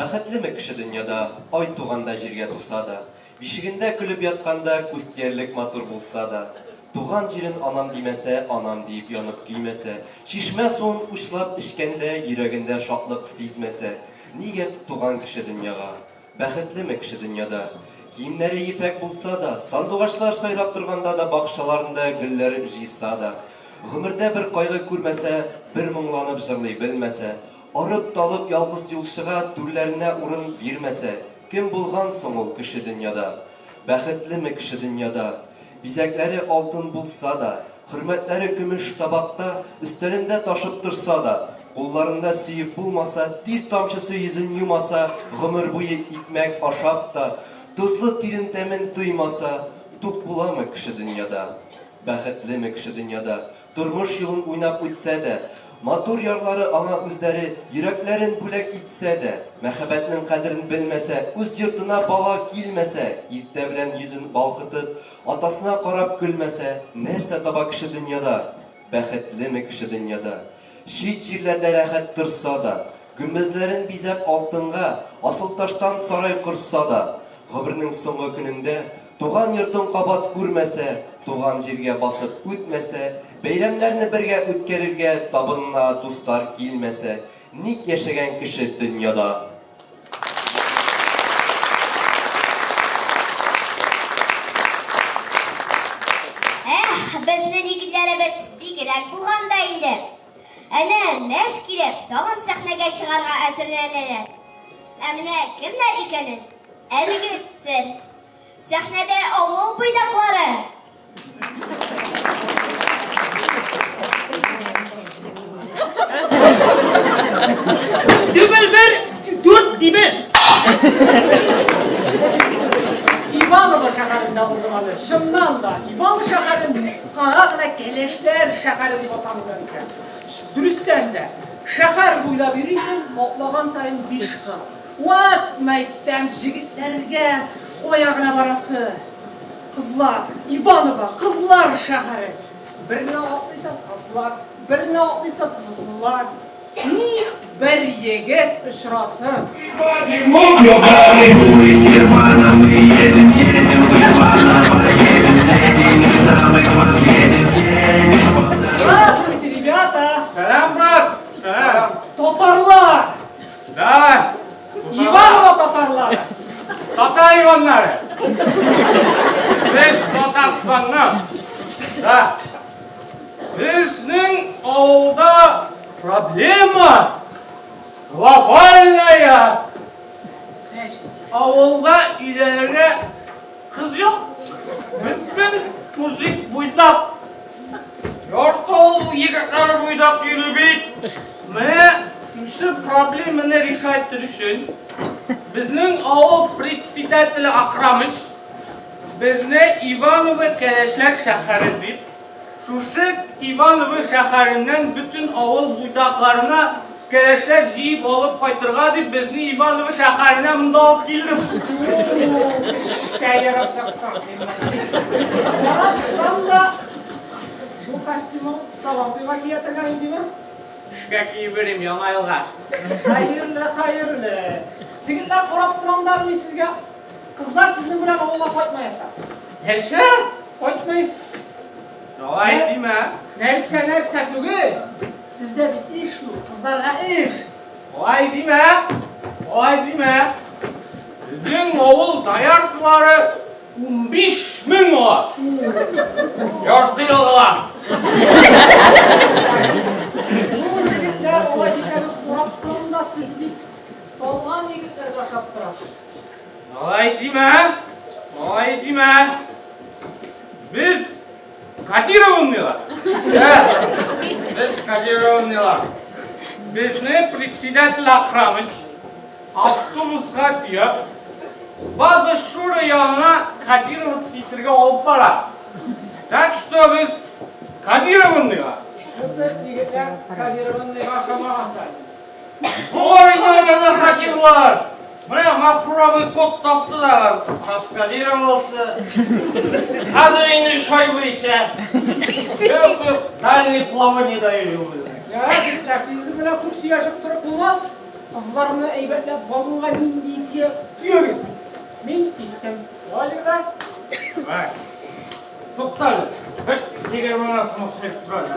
Бәхетлеме кеше дөньяда, ай туганда җиргә туса да, бишегендә көлеп ятканда күз тиярлек матур булса да, туган җирен анам димәсә, анам дип янып көймәсә, чишмә суын учлап эчкәндә, йөрәгендә шатлык сизмәсә, нигә туган кеше дөньяга? Бәхетлеме кеше дөньяда? Киемнәре ефәк булса да, сандугачлар сайрап торганда да, бакчаларында гөлләр җыйса да, гомердә бер кайгы күрмәсә, бер моңланып җырлый белмәсә, арып-талып ялгыз юлчыга түрләренә урын бирмәсә, кем булган соң ул кеше дөньяда? Бәхетлеме кеше дөньяда? Бизәкләре алтын булса да, хөрмәтләре көмеш табакта, өстәлендә ташып торса да, кулларында сөеп булмаса, тир тамчысы йөзен юмаса, гомер буе икмәк ашап та, тузлы тирен тәмен туймаса, тук буламы кеше дөньяда? Бәхетлеме кеше дөньяда? Тормыш юлын уйнап үтсә дә, матур ярлары аңа үзләре, йөрәкләрен бүләк итсә дә, мәхәббәтнең кадерен белмәсә, үз йортына бала килмәсә, иртә белән йөзен балкытып, атасына карап көлмәсә, нәрсә таба кеше дөньяда? Бәхетлеме кеше дөньяда? Чит җирләрдә рәхәт торса да, гөмбәзләрен бизәп алтынга, асыл таштан сарай корса да, гомернең соңгы көнендә туган йортын кабат күрмәсә, туган җиргә басып үтмәсә, бәйрәмнәрне бергә үткәрергә табынына дуслар килмәсә, ник яшәгән кеше дөньяда? Безнең егетләребез бигрәк булганда инде. Әнә мәш килеп, тагын сәхнәгә чыгарга әзерләнәләр. Ә менә кемнәр икәнен? Әлеге сер. Сәхнәдә авыл буйдаклары. Dübel ver, dört dibe. İvanova şəhərində olmalı. Şundan da İvanova şəhərində qaraqla keleşlər şəhərin vatanıdır ikən. Dürüstdən də şəhər boyla birisi otlağan sayın bir qız. Vat məydəm jigitlərə oyağına barası. Qızlar, İvanova, qızlar şəhəri. Birini atlaysa qızlar, birini atlaysa qızlar. Ni bir yigit uçrasın. Move your body, мы нирвана, мы едем, едем, Иваново, едем, едем, дамы, к вам едем, едем. Здравствуйте, ребята! Selam brат. Selam. Tatarlar! Da. Ivanova Tatarlar! Tatar Ivanları. Biz Tatarstanlı. Da. Bizning avulda problema globalная. Avulda ileride kız yok. Bütün müzik buydak. Yortol yigitler buydak yürübeyt. Mene şu problemini решать için bizning avul председателі Akramış bizni Ivanova Keleşler şəhəri deyib. Şuşu Ivanova şəhərindən bütün avul buydaqlarına keleşler jiyib alıp qaytırğa deyib bizni Ivanova şəhərinə mında alıb geldim. İşte yarasaktan Yarasaktan da bu kostümü sabahlığa getirgen değil mi? İşkə giyibirim yana yılğa. Hayırlı, hayırlı. Jigitler qarab turanlar mı sizge? Kızlar sizin bilen avula qaytmayasa. Nersə? Qaytmayın. Olay demə. Nerse tügü. Sizde bir iş yok. Kızlarla iş. Olay demə. Olay demə. Bizim avul dayartıları 15.000 var. Yartı yıllar. Bu jigitler olay deseniz qarab turanda siz bir solğan yigitler yaşap turasınız. Olay demə. Olay demə. Biz Kadirov'unlar. Biz Kadirov'unlar. Bizni председатель Akramış avtobuska diyor. Bazı şuraya yanına Kadirov sitirge alıp bana. Так что biz Kadirov'unlar. Siz yigitler Kadirov'un yaşamağasınız. Bu oyunlarda Kadirlar. Buraya mafrabı kod taptı da Kadyrov olsa. Hazır indi şoy bu işe. Yok, dальний плавание dayıyor. Ya yigitler siz bilen kursu yaşap durup bulmaz. Kızlarını eybetle babunga nindi diye diyoruz. Men gittim. Olaylar. Bak. To'xtadi. Nega mana smoqchilik turadi?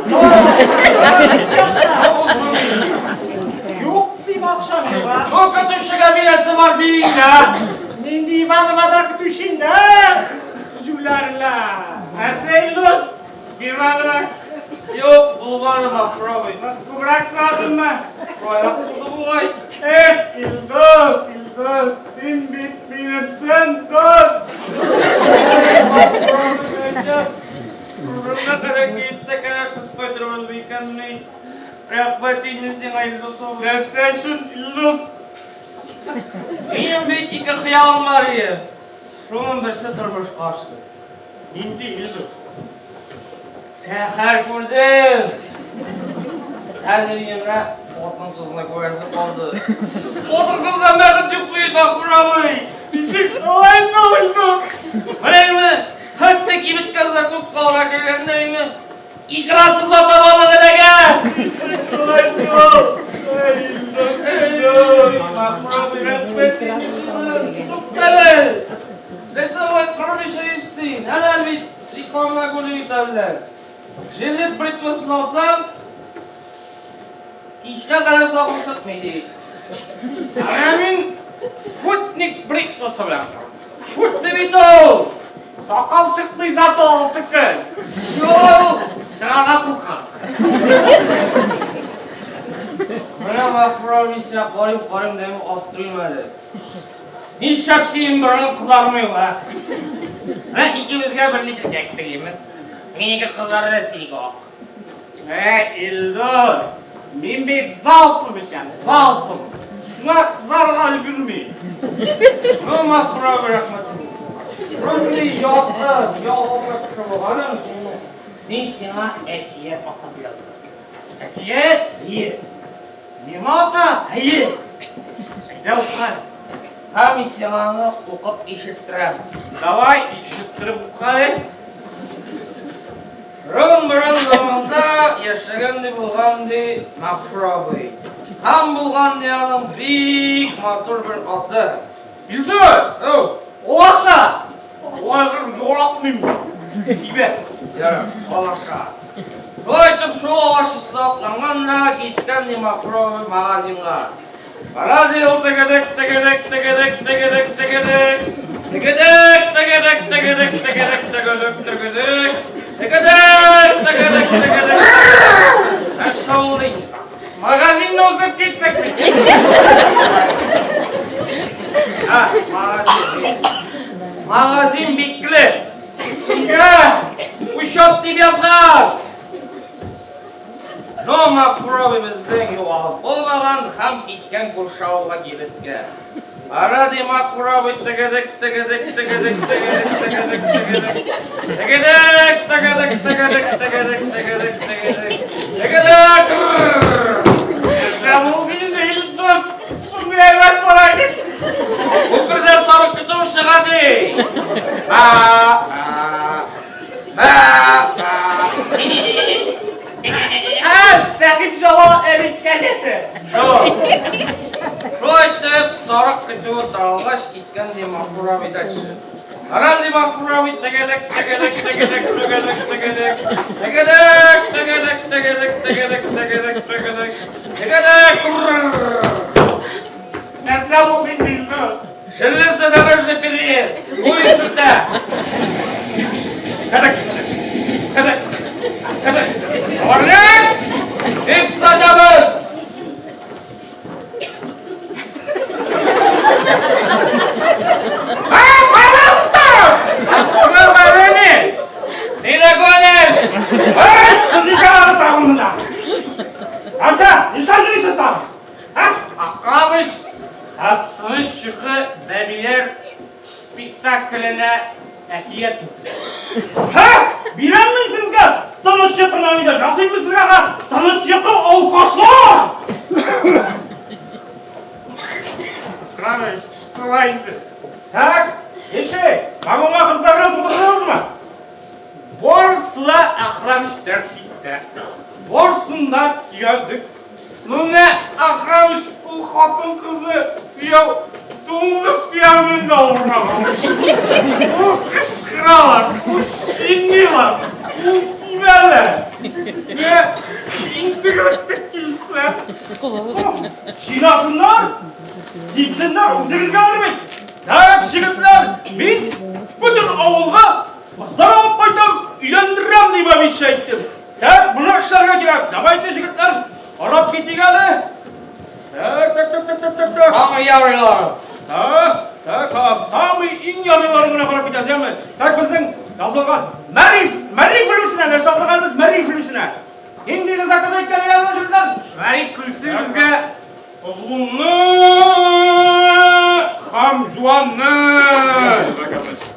Yo'q deb o'xshaydi. To'qqa tushiga berasi bor deyingda. Men deyman kutishingda. Jularlar. Asaylos. Birmanlar. Yo'q, bo'lmadi mafroviy. Ko'proq so'radimmi? Qo'yib qildi bu voy. Ildoz. Sen bitmayapsan, do'st. Burada harekette karşısız kontrol bekanını rahmetini sen Ildoz ol. Derseşin Ildoz. Benim bir iki hayalim var ya. Şunun birisi durmuş kaçtı. İndi Ildoz. Tehir gördüm. Hazır yemre ortan sözüne koyarsa kaldı. Otur kızdan beri çıkmıyor bak buramı. Düşük olayım ne oldu? Öyle mi? Hatta kibit kızlar kuskavra göründen mi? İkrasız otobanı gelege. Düşük olayım. Bak buramı rahmetini tuttular. Resavat kardeşler işsin. Helal bir ikamla golü biterler. Jilet britmasını alsam İşte kadar sağlık satmaydı. Amin Sputnik britması bilen. Sputnik bito. Sakal sıkmay zaten altık gün. Yo. Sırağa kuka. Bana mafrovisa koyum demi attırmadı. Hiç şapsiyim bana kızarmıyor ha. İkimizge birlikte çektik yemin. Miniki kızarı da sigo. İldoz. Men bir zalpmışam, zalpım. Şuna kızarga ulgurmay. Nima qurab rahmatimiz. Rumli yoqdi, yo'g'ib bo'lganim. Men senga aytib otib yozdim. Aytib, ye. Nima ota? Ye. Aytib o'qi. Ham senga o'qib eshittiram. Davay eshittirib o'qi. Rum zamanda yaşagan bo'lgandi Mafroviy. Ham bo'lgandi adam büyük motor bir ota. Ildoz, olasha. Hozir yo'laqmayman. Tibe. Yara, olasha. So'ytib shu olasha soqlanganda ketgandi Mafroviy magazinga. Baradi o'tagedek. Aşağılayın. Magazin olsa gitmek mi? Ha, magazin bikli. Ya, uşak dib yazlar. No Mafroviy bizden yo'q. Olmagan ham ketgan Qo'rshovga kelibdi. Aradi Mafroviy tegedek. Sen bu bilin değil dost. Şimdi evvel paraydı. Bu kadar sarı kutu çıkardı. Sakın jala evin kesesi. Şöyle sarı kutu dalgaç gitken diye Mafroviy daşı. Arandi Mafroviy tegedek. Nasıl bu bilin dost? Железо дорожный переезд. Будет сюда. Kadek. Oraya. İfsadamız. Asıl beni. Nile konuş. Sizi kağıdı takımında. Asa, nişancı sistem. Akramış. Satmış çıkı bebiler spektakline etiyet. Bilen mi sizge? Tanış yapılanıyla nasıl mı sizge? Tanış yapı avukatlar. Akramış, çıkılaydı. Tak, eşe, mamama kızlarına tutuştunuz mu? Borsla akramış dersitte. Borsunda tüyadük. Nune akramış бұл қатын қызы тияу туңғыс тиямында орнаған. Бұл қышқыралар, бұл шеңгелар, бұл тимәлі. Интеграттық келсе. Жинасындар, кетсіңдер, өзіңізге алдырмайды. Так, жігітлер, мен бүтін ауылға қыздар алып қайтам, үйлендірем деп обещайттым. Так, мына ішлерге керек. Давайте, жігітлер, қарап кетейік әлі. Так. Самый ярлылар. Так, самый ең ярлыларына қарап кетеміз, яғни. Так, біздің жазылған Мәри флюсіне, нәрсе алдығанымыз Мәри флюсіне. Еңдегі заказ айтқан елі жігітлер. Мәри флюсі бізге ұзғынны, хам жуанны.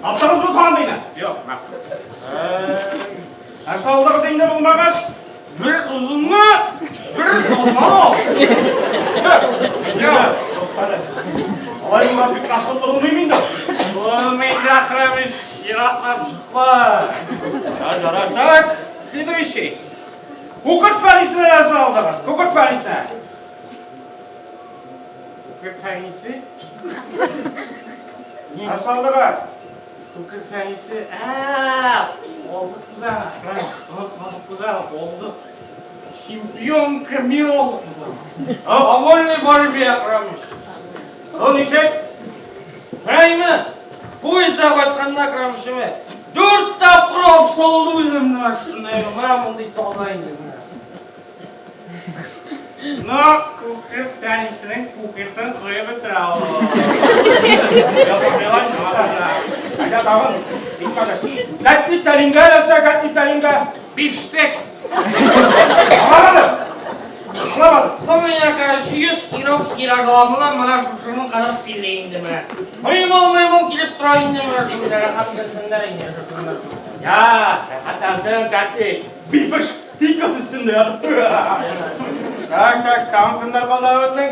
Аптағыз бұл соған дейіне? Жоқ, мақ. Нәрсе алдығы дейінде болмағаш? Bir uzunlu, bir uzun. Yok. Алайым бар, бір қашқылды болмаймын да. Olmayınca akramış, yaratlap çıkma. Жарар, так, следующий. Кукурт пәнісіне нәрсе алдығыз, кукурт пәнісіне. Kukır tanesi. Нәрсе алдығыз. Kukır tanesi. Oldu güzel akramış. Oldu güzel, oldu. Şampiyonka mil oldu güzel. Довольный борьбе akramış. Ол нешек? Правильно? Поезд жатқанда akramışымы. 4 тапқыр алып солды өзімнің ашынайы. Мына мұндай тоғдайын дедім. Но кукыр танесінің кукыртын қойып өтір ау. Айда тағын. Кәтницалинға нәрсе, кәтницалинға. Бифштекс. Аламады. Сонымен, короче, 100 килограммына мына шушының қадыр филейінді мә. Маймыл келіп тұрайынды мә шушыға қатынсыңдар енді шушындар. Я, қатарсың, кәтті. Бифіш, тикас үстінде ядып. Так, тамқындар балауыздың.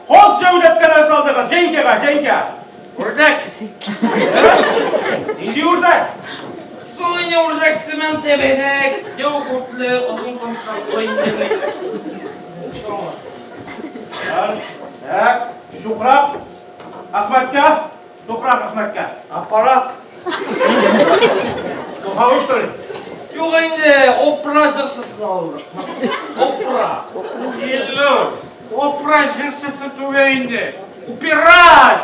Қос жәудеткен әс алдыға, женке ба, женке. Үрдәк. Инди үрдәк. Соңыне үрдәк сімен тебедек, деу құртлы, ұзын қымшаш ойындығы. Так, Шухрап, Ахматка, Шухрап, Ахматка. Аппарат. Тухауы что ли? Yok енді опера жыршысы алыр. Опера. Елі. Опера жыршысы туға енді. Опера.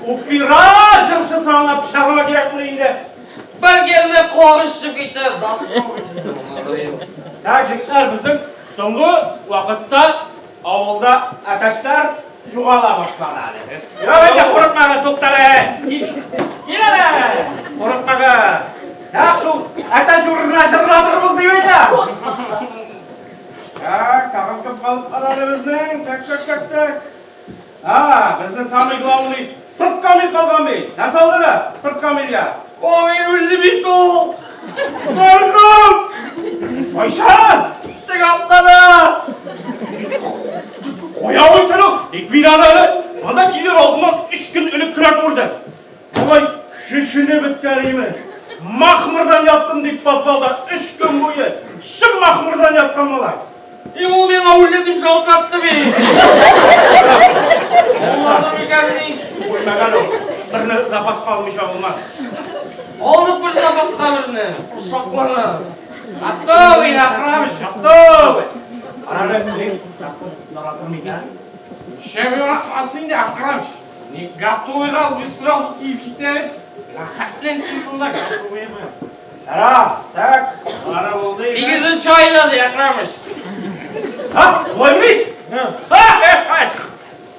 Опера жыршысы ана пышағыма керек бұл енді. Бір кезінде құлағы ішіп кетер. Так, жігіттер, біздің соңғы уақытта ауылда аташтар жоғала башлады. Өте қорықмағыз, тоқтары. Кел әлі, қорықмағыз. Так, сол ата жұрына жырладырмыз деп еді. Так, тағын көп қалып қарады біздің. Так. Біздің самый главный сырт камил қалған бей. Нәрсе алдыңыз, сырт камилға? Камил өлді бейт ол. Барғым! Айшан! Тек аптада. Қоя ойсын ол, екбираналы. Анда келер алдынан 3 күн үлік күрәк ұрды. Олай шүшіне біткәреймін. Махмырдан яттым деп батпалда 3 күн бойы. Шым махмырдан яттым олай. Ол мен ауылдетім шауқатты бей. Олады мекәнней. Қоймаған ол, бірні запас қалмыша болмaz. Алдық бір запасқа бірні. Ұрсақланы. Готовый, Ахрамыш, готовый. Араны білең, наратым екен. Чемпионат масында Ахрамыш. Не готовый қал, жүз сразу киіп жетеді. Рахаттен сүйшілді готовый бі. Так, ара болды. 8-ші айнады, Ахрамыш. Олай білейік?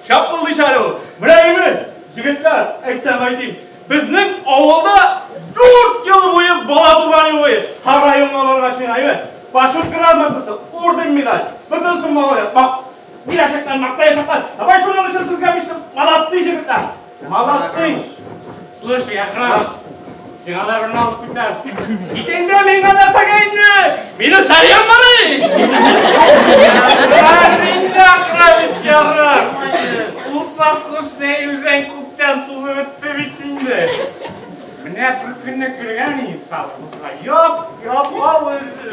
Шап болды шары ол. Біләймін, жігіттер, айтсам айтайым. Біздің ауылда 4 жыл бойы бала туғаны бойы қарайымға барғашымен аймен. Башур грамотасы, орден медаль, бірдің сұм молодец. Бақ, мирашақтан, мақтаяшақтан. Давай шуның үшін сізге мештім. Молодцы, жігіттер. Молодцы. Слушай, Ахрамыш, сен ада бірін алып күтәрсің. Кетеңде мен қаларсаң әйінді. Мені сәриям бары. Раринді Ахрамыш, яғыр. Ұлсақлыш нәйімізден көптен тұзы өтті бітінді. Міне бір күнне кірген ейім салымызға. Йоп, ал өзі.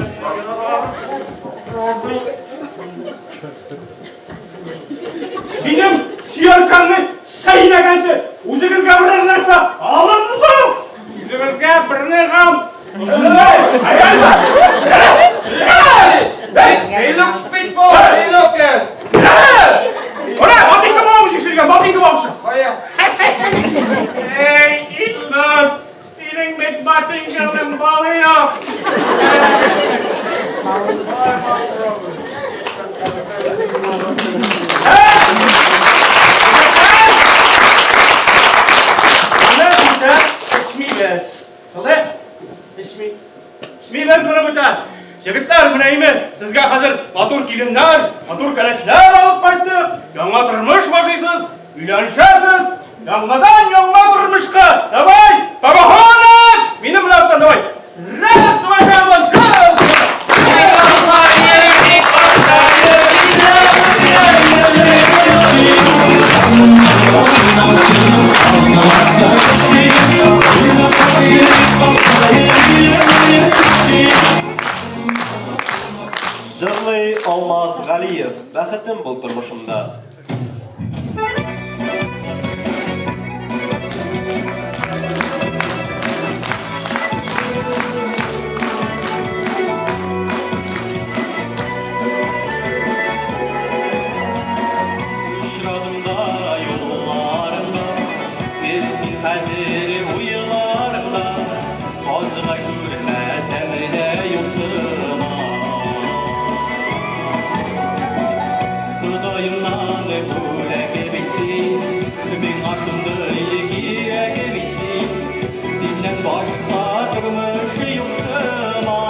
Benim siyarkanlı sayına gelsin. Uzunuzga bir narsa ağlasın soğuk. Uzunuzga bir ne gam. Hey look speedball, hey Lucas. Ora, batın gibi olmuş işleyeceğim, batın gibi olmuş. Hey İlmaz, senin bir batıngalın balı yok. İsmi bez bana buta. Жігіттер, мінейме, сізге қазір матур келіндер, матур кәлешлер алып қайтты. Яңа тұрмыш башайсыз, үйленшесіз. Яңадан яңа тұрмышқа. Давай, Бабаханов! Менің лаптан давай. Раз, два, жаман, Жырлый Алмаз Ғалиев, бәхетім бұл тұрмышымда. Ұшырағымда, yollarımda, берсін қазір ойыларымда, азыға көрмәсәм де yoksuma. Құдайымнан бөлек бетсін, мен ашымды ерек бетсін, сенен башқа тұрмыш yoksuma.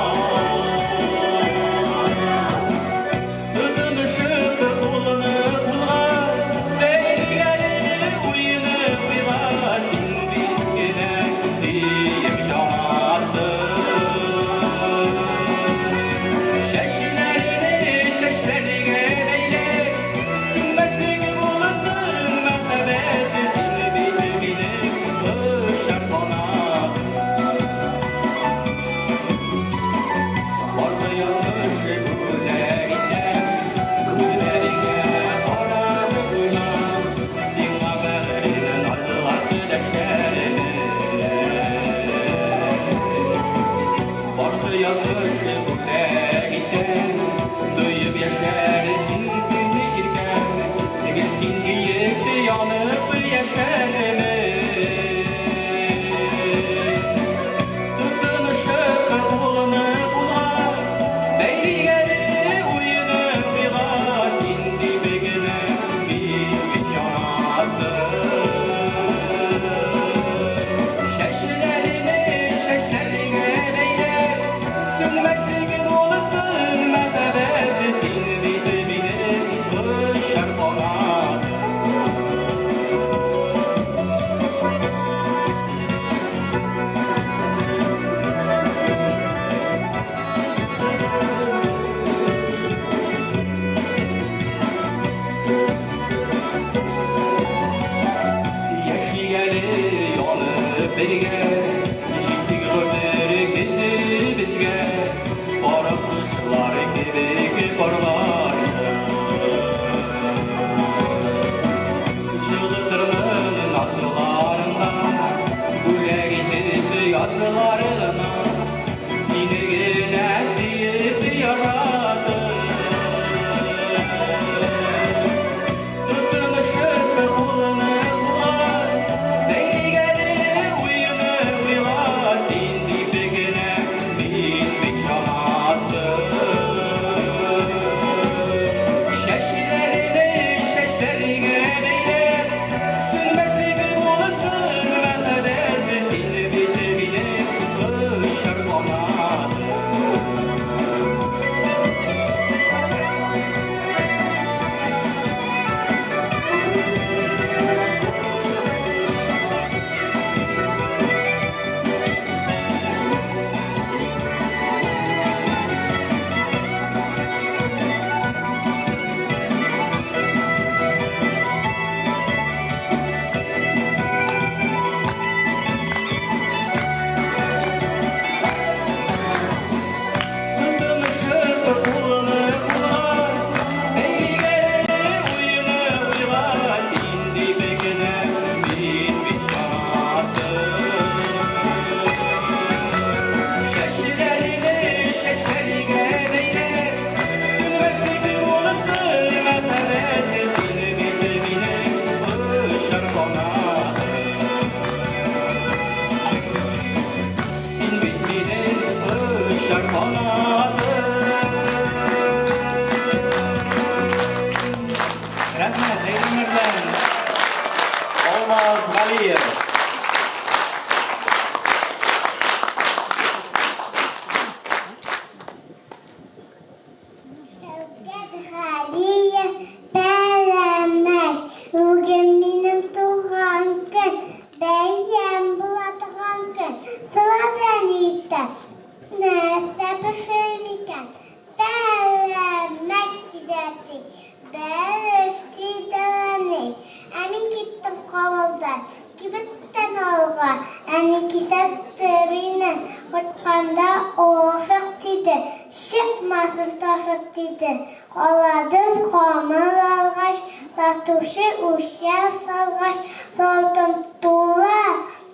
Алмасын тасып тиді. Аладым қамыл алғаш, сатушы үшә салғаш, саудым тула,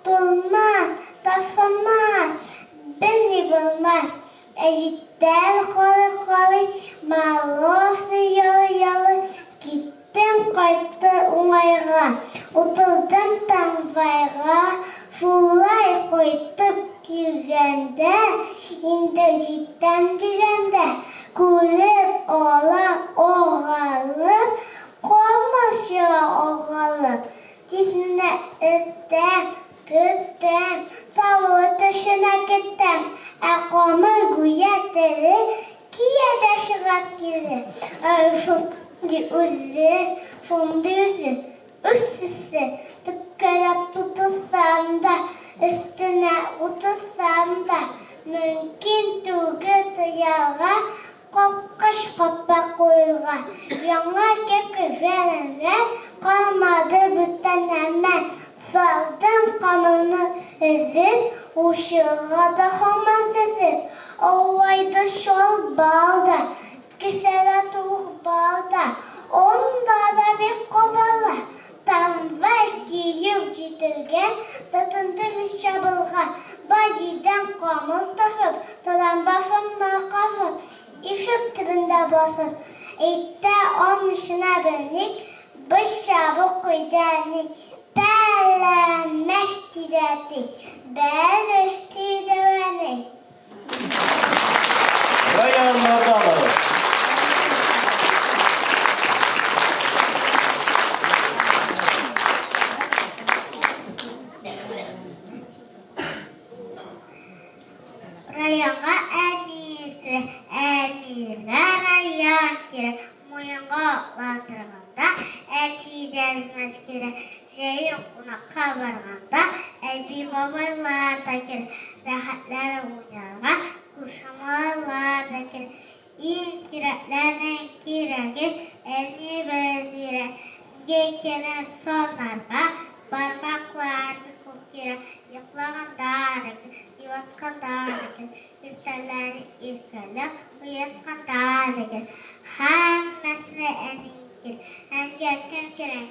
тулмас, тасымас, білмей болмас. Әжиттәл қалы-қалы, малосны ялы-ялы, киттім қайтты оңайға, ұтылдым тамбайға, шулай қойтып келгенде, инде життен дегенде, күліп олам оғалып, қомышы оғалып, тесіне үттім, түттім, сауы түшіне кеттім, әқомы гүйеттері киеде шығат келді. Шонды өзі, үстісі, түккәріп тұтылсам да, үстіне ұтылсам да, мүмкін түгі тұяға, қопқыш қоппа қойылға. Яңа кекі жәрінге қалмады бүттен әмән. Салдым қамылны үзіп, ұшыға да қаман сүзіп. Оуайды шол балда, кесәрі туық балда, онда да бек қобалы. Тамвай киіп жетілген, тұтындым шабылға. Бажиден қамыл тасып, тұдан басым мақасып, ишік түбінде басып. Eitті omышына білнік, біз шабы қойданик. Бәләмәш тидәтік, бәлі тидәвәнік. Раян Марданов. Раянға әмірі раян керек. Мойынға ландырғанда әтейдәзмәс керек. Жайын қонаққа барғанда әбей бабайлар да керек. Рәхәтләні ойнарға күшімалар да керек. Ең кереклерінің керегі әне біз керек. Гейкені сонарға бармақларды көп керек. Йоқлағандар екен, үйатқандар екен, ертәлері еркелі, ұятқандар екен. Həmməsini ənin керек. Әнге кім керек?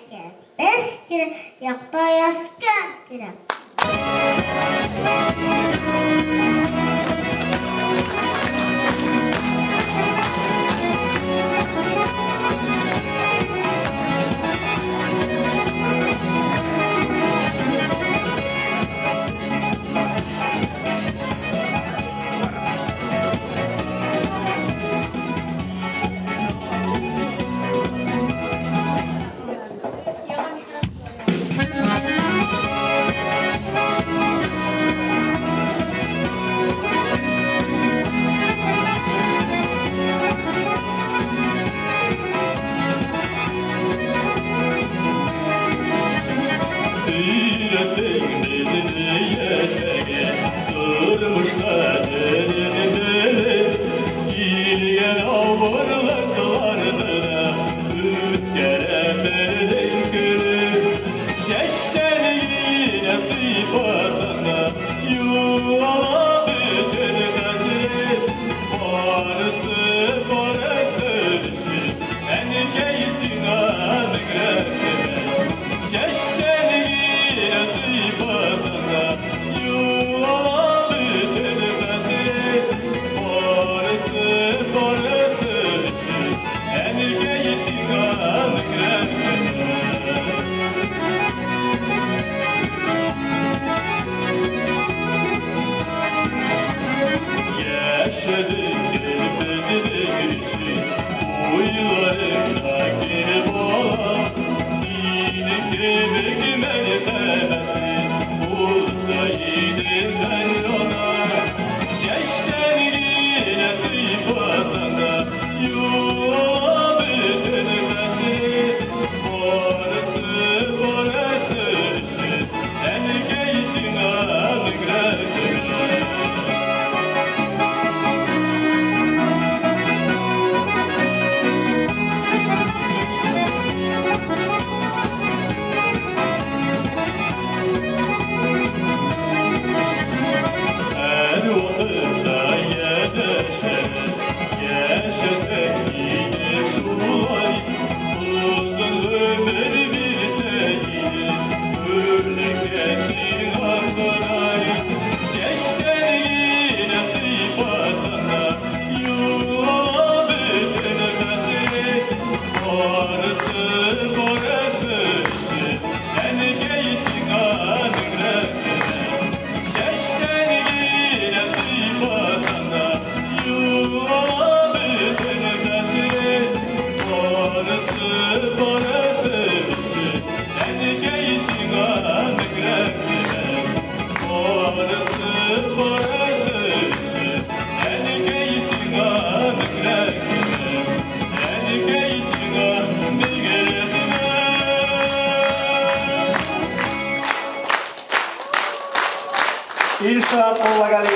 Біз керек, яқта яскан керек.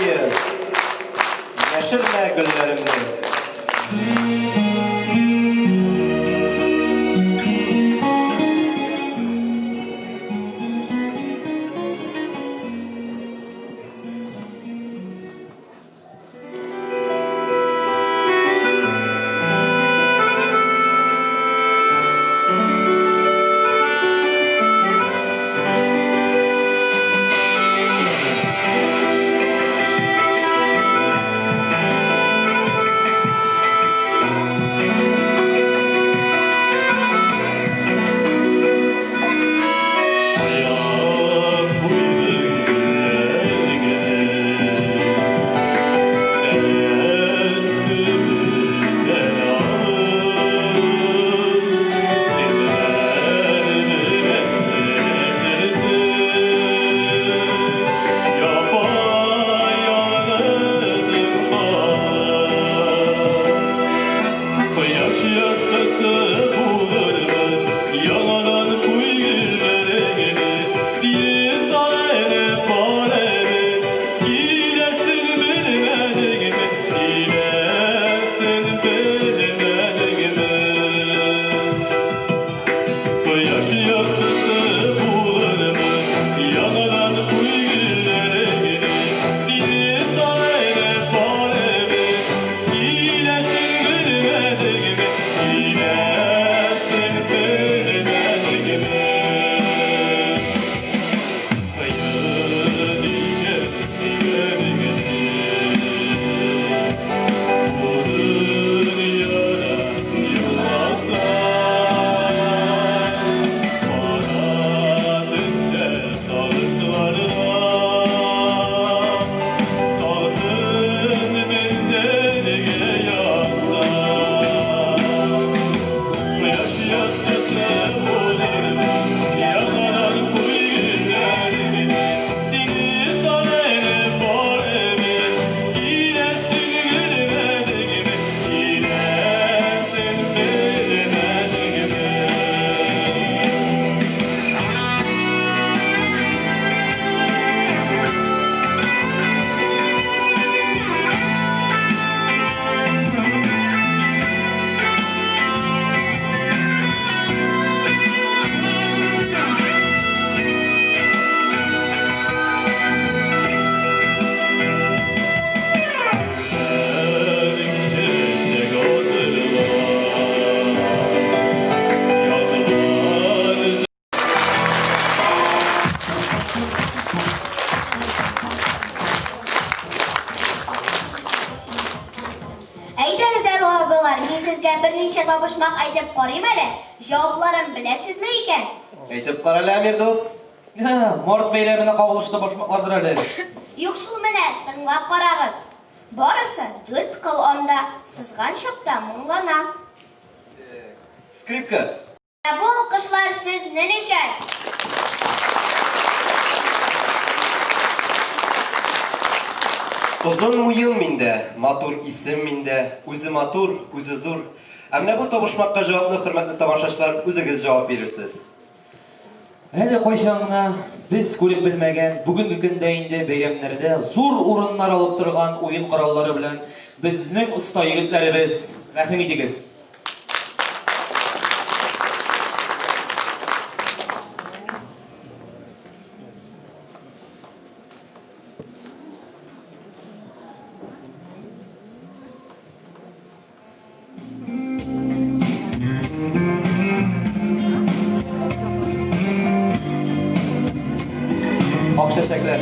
yılmayın. Yaşırma güllerimde. Берничә табышмак әйтеп карыйм әле. Җавапларын беләсезме икән? Әйтеп кара Әмир дус. Март бәйрәменә кагылышлы башмаклардыр әле. Юк шул менә, тыңлап карагыз. Барысы 4 кыл анда сызган чакта моңлана. Скрипка. Бу алкышлар сезнең өчен. Uzun muyun minde, matur isim minde, uzu matur, uzu zur. Әмне бу табышмакка җаваплы хөрмәтле тамашачылар, үзегез җавап бирерсез. Әле кайчанна без күреп белмәгән бүгенге көндә инде бәйрәмнәрдә зур урыннар алып торган уен кораллары белән безнең оста егетләребез, рәхим итегез. Akşeşekler.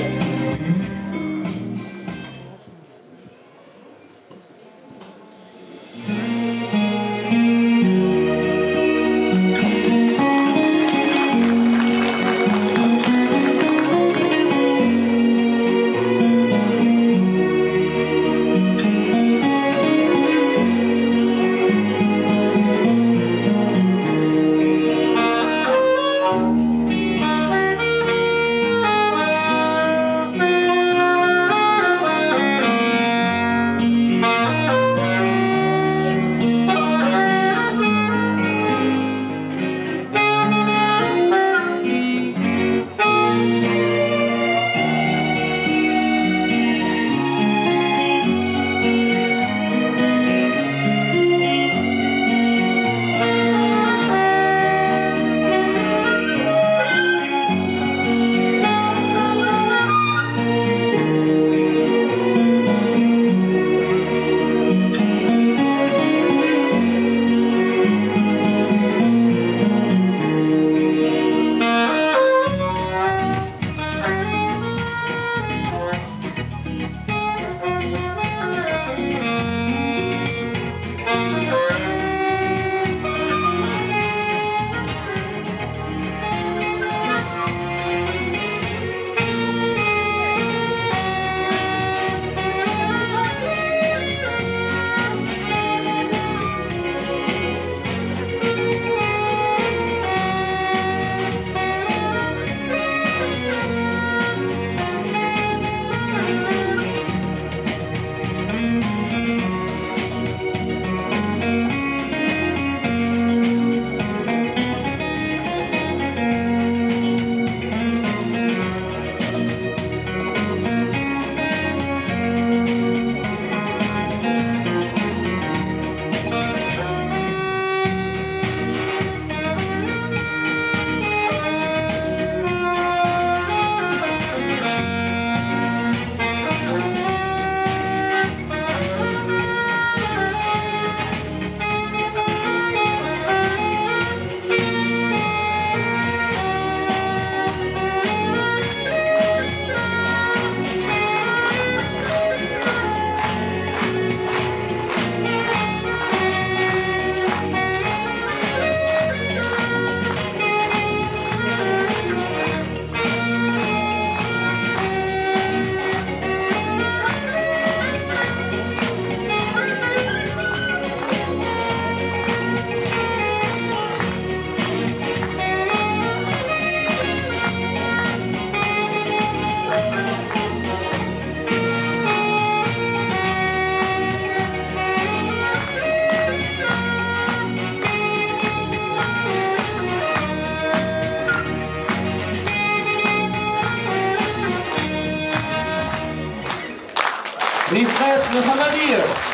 Rifqat Muhammadiyev.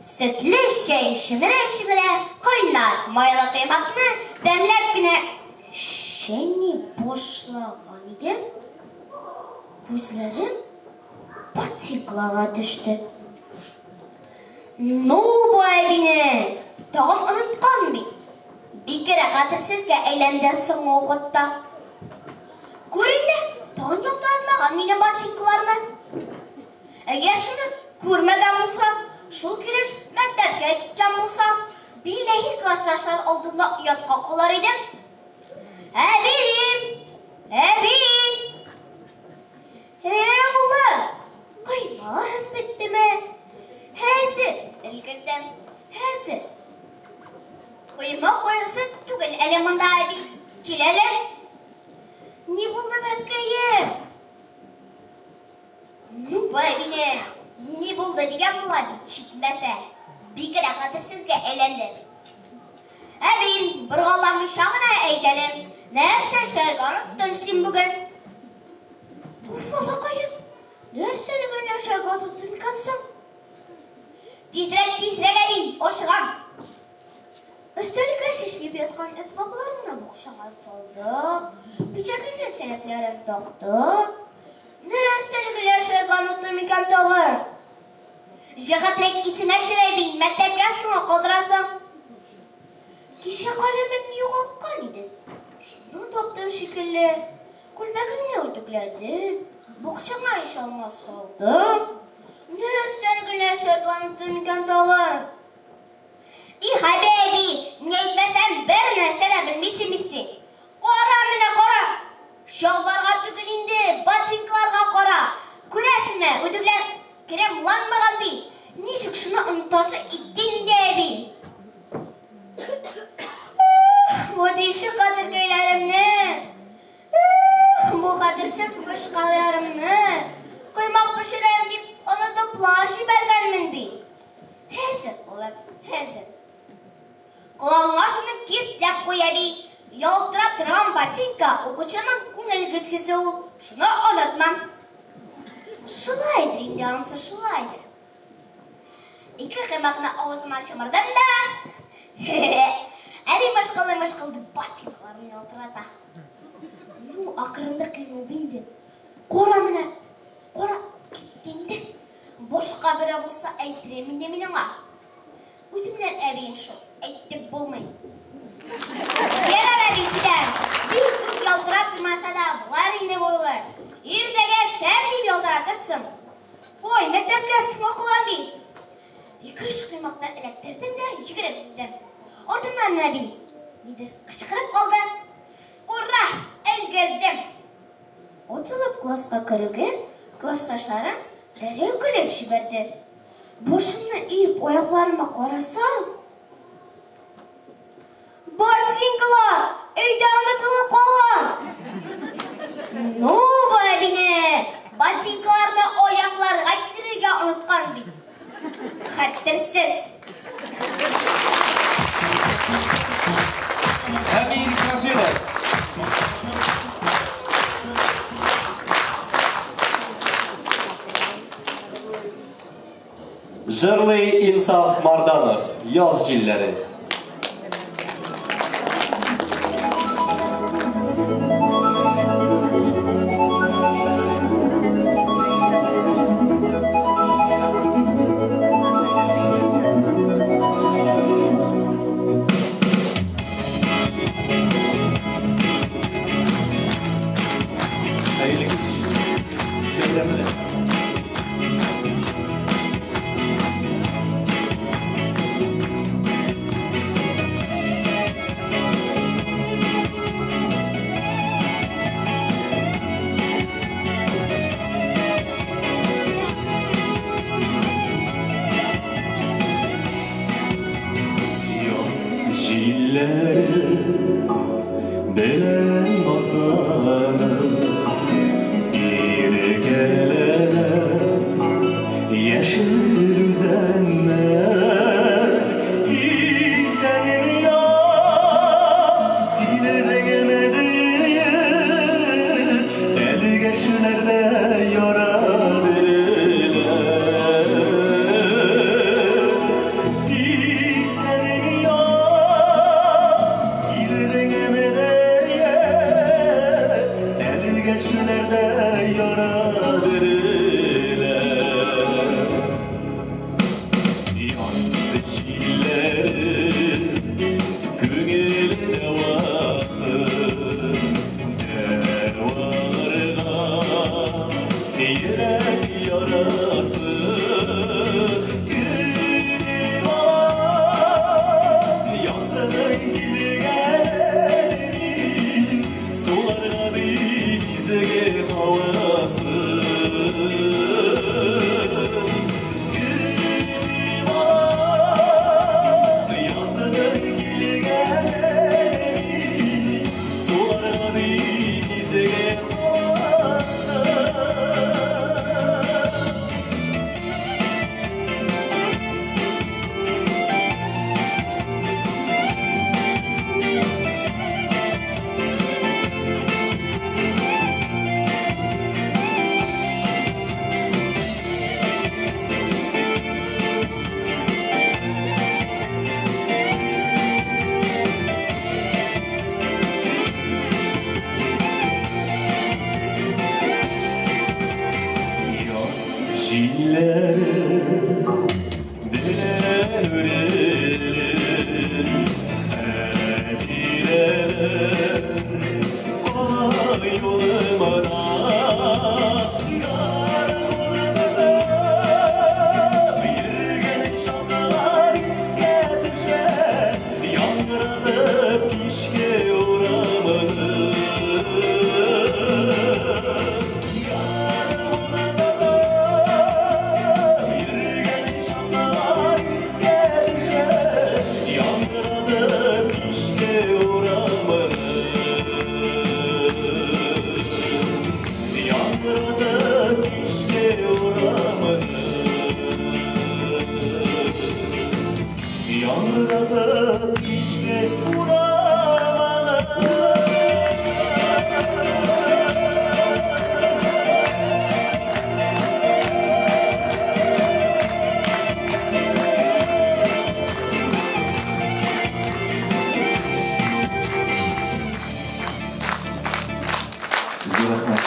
Sütlü şey şımıra kaynar maylı kıymaklı demlep güne şeni boşlagan iken gözlerim patiklağa düştü. No bu evini tağım unutkan bir. Bir kere katırsızca eylemden sonra oğutta. Görün de tağın yoldanmağın mine patiklalarla. Eğer şunu görmeden olsa, şul kiliş mektepke gitken olsa, billahi klastaşlar olduğunda uyat kalkılar idim. Ebilim, ebi. Allah, kıymağım bitti mi? Hazır, ilgirdim, hazır. Kıymak koyarsa tügül elemanda abi, kilele. Ne buldu bebeğim? Nu bu evine, ne buldu diye bular çıkmasa. Bir kere katırsızca eğlendim. Ebin, bırgalamış ağına eğdelim. Nerse şerganı dönsün bugün. Bu falakayım. Nerse bugün şerganı dönsün katsam. Tizrek ebin, o şıgan. Üstelik şiş gibi yatkan esbablarına bokşağa soldu. Bir çekinden senetlerin doktu. Nerse bugün şerganı dönsün katsam. Jığıtrek isine şirebin, mektep yazsın kaldırasın. Kişi kalemin yoğalkan idi. Şunu toptum şekilli. Kulbeginle ödükledim. Bokşana iş olmaz oldu. Nersen güneşe kanıtım iken dağı. Habibi, ne etmesen birine sana bilmesi. Kora mine kora. Şalvarga tükülindi, batınklarga kora. Küresime ödüklen, kremlanmagan bi. Nişik şuna untası ittin de bi. Bu dişi kadırgeylerim ne? Bu kadırsız kuşkalarım ne? Kıymak pişireyim deyip onu da plaşı bergenmin bi. Hazır oğlum, hazır. Kulağına şunu kirtlep koyabi. Yoldurak duran batinka okuçanın kungel güzgüsü ol. Şunu unutmam. Şulaydır indi ansı şulaydır. İki kıymakla ağzıma şımırdım da. Ebi maşkıldı batinkalarını yolturata. Bu akırında kıyıldıydı. Kora gittiğinde boşka bire bulsa eytiremin demin ama üzümler evin şu, eytip bulmayın. Diğer eviciler bir gün yoldurak durmasa da bular indi boylar. İrdege şemdiyim yolduratırsın. Boy mektepke smokular bir. İki kıymakla elektirdim de yükürüp gittim. Ordumdan ne bileyim? Nedir? Kışkırıp kaldı. Urra! El girdim. Otulup klasta kırıgın, klastaşlarım dereye gülüp şiberdi. Başımı eğip ayaklarıma karasam. Barsinklar! Evde anlatılıp kalan! Ne bu evine? Barsinklarda ayaklar gaytirge unutkan bir. Hattırsız. Abi İsrafil'e. Jırlı İnsaf Mardanov, yaz cilleri. Belen bastana bir gelene yeşil üzerine senin yaz ileri gelmedi deli geçlerle yara verirler Kaldıralım işte uğramalı. Sizga rahmat.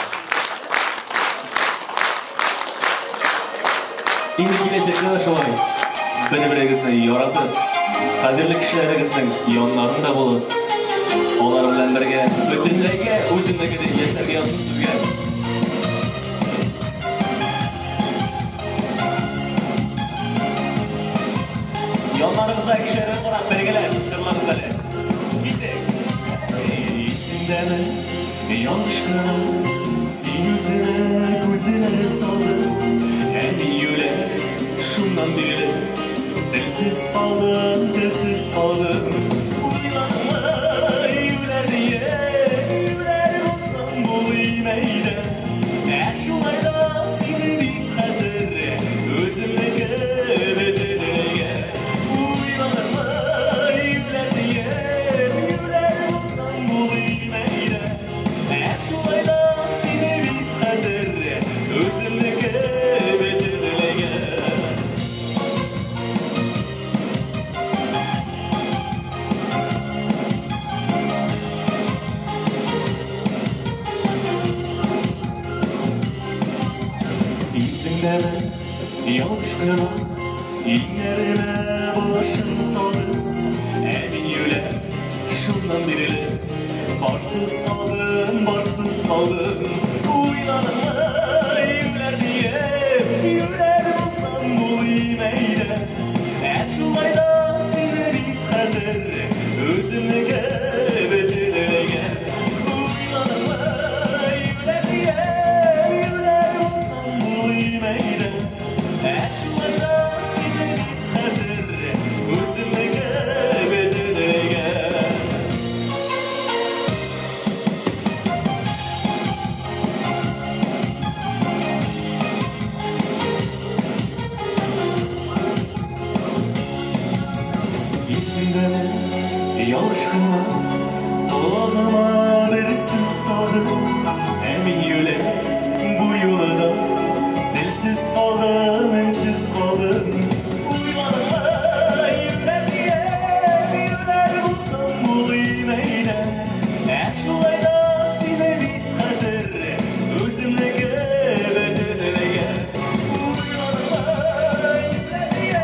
Endi kelajakda sho'y. Bir-biringizni yoratib, qadrli kishilaringizning yonlarida bo'lib, ular bilan birga butunlayga o'zimdagidek yashab yozdim sizga. Yonlaringizda kishilarni qarab birgalar sirlarimiz hali. Gitdik. Esingdami yonishqa sen o'zini ko'zine soldin. Ey yurek shundan beri dilsiz qoldim. Uylanma yular diye yular olsam bo'lmaydi. Shulayda seni bir hazır o'zimga bedeliga. Uylanma yular diye yular olsam bo'lmaydi. Shulayda seni bir hazır o'zimga bedeliga. Esingdami yonishqa ingarima boshim soldi. Ey yurak shundan beri boshsiz qoldim. Uylanma yular diye yular olsam bo'lmaydi. Shulayda seni bir hazır o'zimga bedeliga. Uylanma yular diye yular olsam bo'lmaydi. Shulayda seni bir hazır o'zimga bedeliga. Esingdami yonishqa qulog'ima bir so'z soldi. Ey yurak bu yo'lda dilsiz qoldim. Uylanma yurak diye yular bo'lsam bo'lmaydi. Shulayda seni bir hazır o'zimga bedeliga. Uylanma yurak diye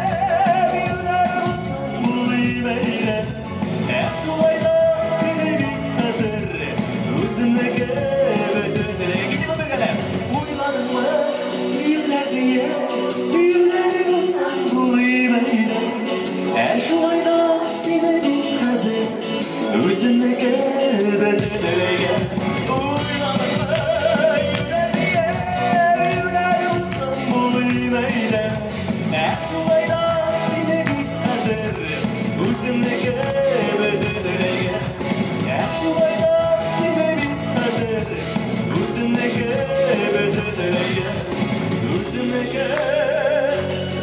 yular olsam bo'lmaydi. Shulayda seni bir hazır o'zimga bedeliga. Uylanma yurak diye yular olsam bo'lmaydi. Shulayda seni bir hazır o'zimga bedeliga. Uylanma yurak diye yular olsam bo'lmaydi. Shulayda seni bir hazır o'zimga bedeliga. Shulayda seni bir hazır o'zimga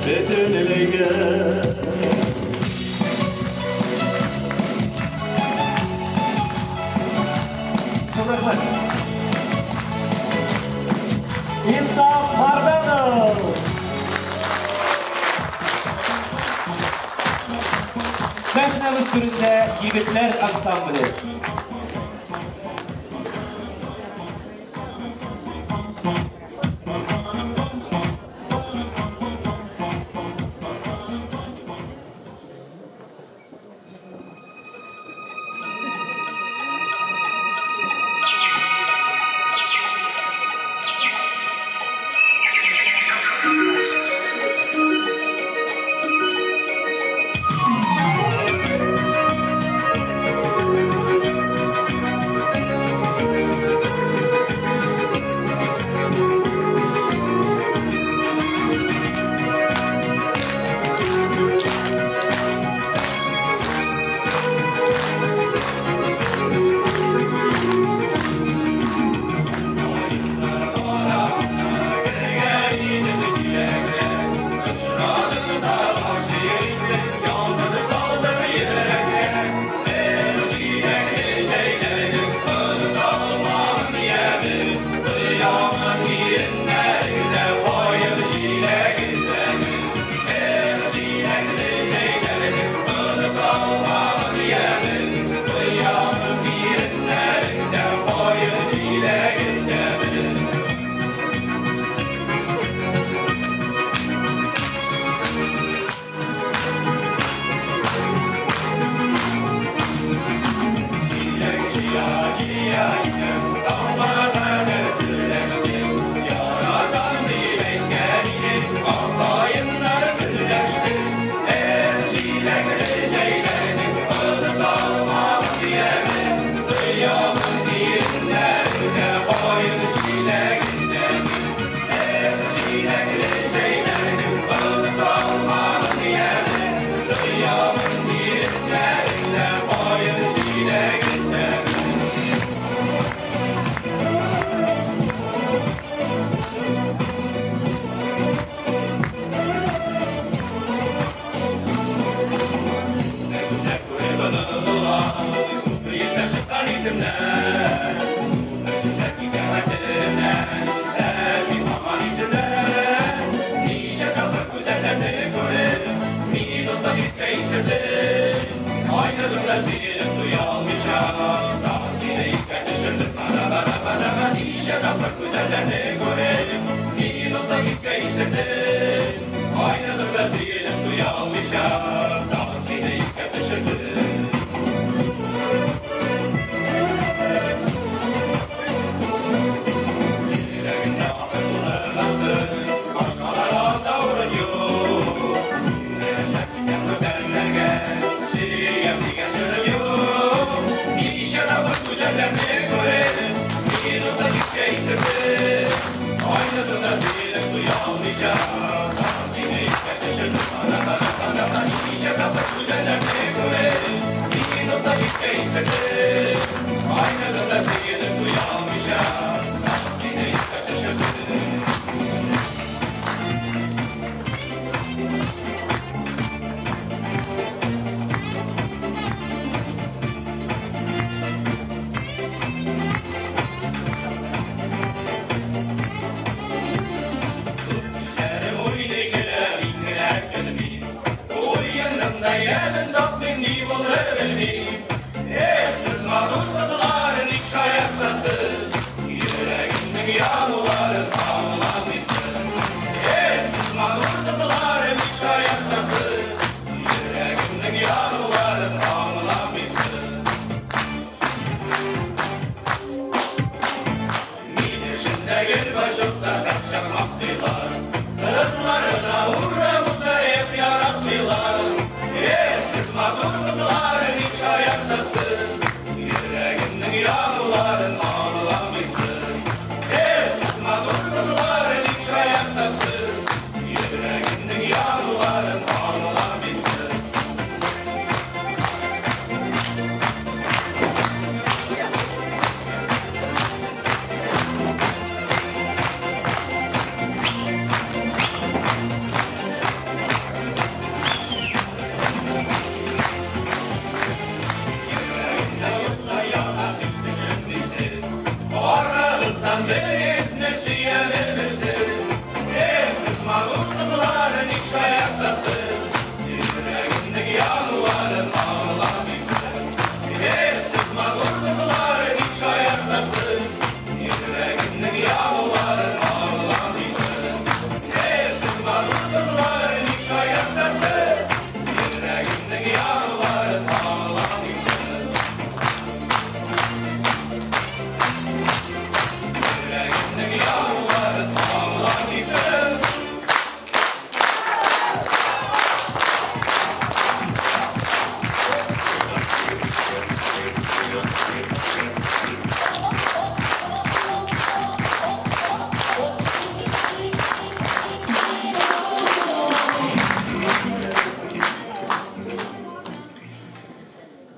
bedeliga. Rahmat. İnsof Mardonov. Sahnamiz turida yigitlar ansambli.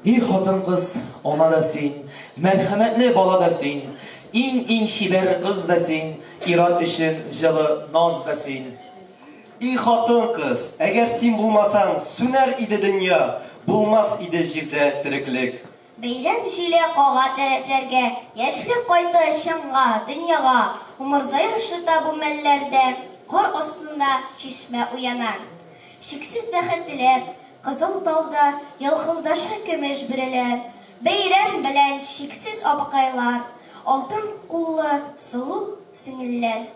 İyi hatan kız, ona da sen, merhametli bala da sen, in şiber kız da sen, irad için jılı naz da sen. İyi hatın kız, eğer sen bulmasan süner idi dünya, bulmaz idi jirde tiriklik. Бәйрәм җиле кага тәрәсләргә, яшьлек кайта чыңга, дөньяга. Умырзая ышыта бу мәлләрдә, кар астында чишмә уяна. Шиксез бәхет теләп, кызыл талда ялгылдаша көмеш бирәләр. Бәйрәм белән шиксез абакайлар, алтын куллы сылу сеңелләр.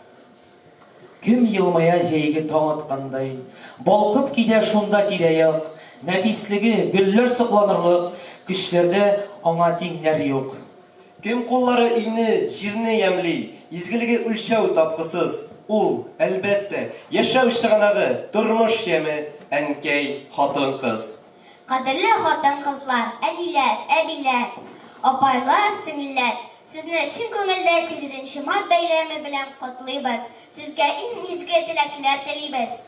Кем йылмая җәйге таң аткандай, балкып китә шунда тирә-як, нәфислеге гөлләр сокланырлык, көчләрдә аңа тиңнәр юк. Кем куллары өйне, җирне ямли, изгелеге үлчәү тапкысыз, ул, әлбәттә, яшәү чыганагы, тормыш яме, әнкәй, хатын кыз. Кадерле хатын кызлар, әниләр, әбиләр, апайлар, сеңлеләр, сезне чын күңелдә 8 март бәйрәме белән котлыйбыз. Сезгә иң изге теләкләр телибез.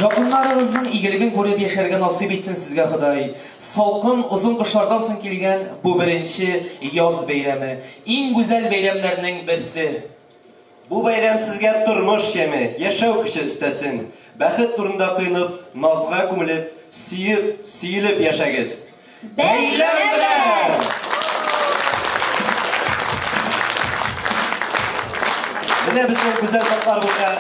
Якыннарыгызның игелеген күреп яшәргә насыйп итсен сезгә Ходай. Салкын, озын кышлардан соң килгән бу беренче яз бәйрәме, иң гүзәл бәйрәмнәрнең берсе. Бу бәйрәм сезгә тормыш яме, яшәү көче өстәсен. Бәхет турында кыйнып, назга күмелеп, сөелеп яшәгез. Бәйрәм белән! Менә безнең гүзәл котларыбызга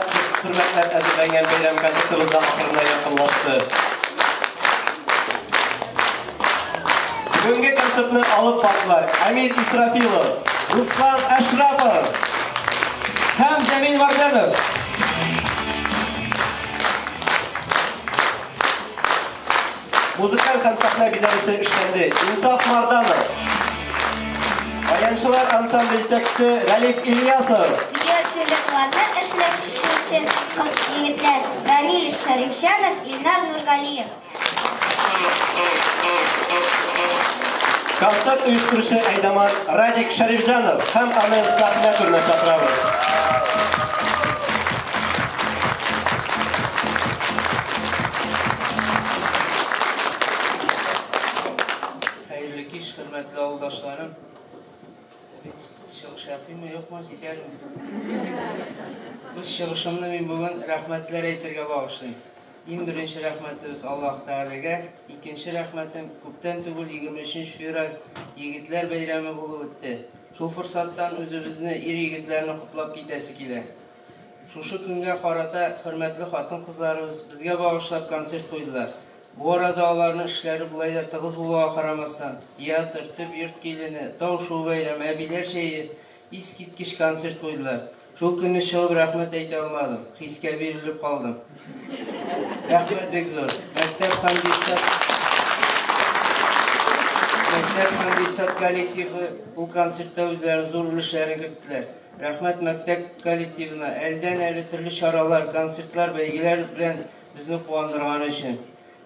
хөрмәтләр әзерләнгән бәйрәм концертыбыз да ахырына якынлашты. Бүгенге концертны алып бардылар Амир Исрафилов, Руслан Ашрапов һәм Җәмил Варданов. Музыкаль һәм сәхнә бизәүчесе эшләнде Инсаф Марданов. Аянчылар ансамбль җитәкчесе Рәлиф Ильясов. Видео сюжетларны эшләшүче егетләр Данил Шәрифҗанов, Илнар Нургалиев. Концерт оештыручы Айдаман Радик Шәрифҗанов һәм аны сәхнә түренә чакырабыз. Хәерле кич, хөрмәтле авылдашларым. Чыгыш ясыймы, юкмы, җитәрме? Үз чыгышымны мин бүген рәхмәтләр әйтергә багышлыйм. Иң беренче рәхмәтебез Аллаһ Тәгаләгә, икенче рәхмәтем күптән түгел 23 февраль егетләр бәйрәме булып үтте. Шул форсаттан үзебезне ир-егетләрне котлап китәсе килә. Шушы көнгә карата хөрмәтле хатын-кызларыбыз безгә багышлап концерт куйдылар. Бу арада аларның эшләре булай да тыгыз булуга карамастан, театр, төп йорт килене, тау-шоу бәйрәме, әбиләр шәйе, искиткеч концерт куйдылар. Шул көнне чыгып рәхмәт әйтә алмадым, хискә бирелеп калдым. Рәхмәт бик зур. Мәктәп һәм детсад коллективы бу концертта үзләренең зур өлешләрен керттеләр. Рәхмәт мәктәп коллективына әлдән-әле төрле чаралар, концертлар, бәйгеләр белән безне куандырган өчен.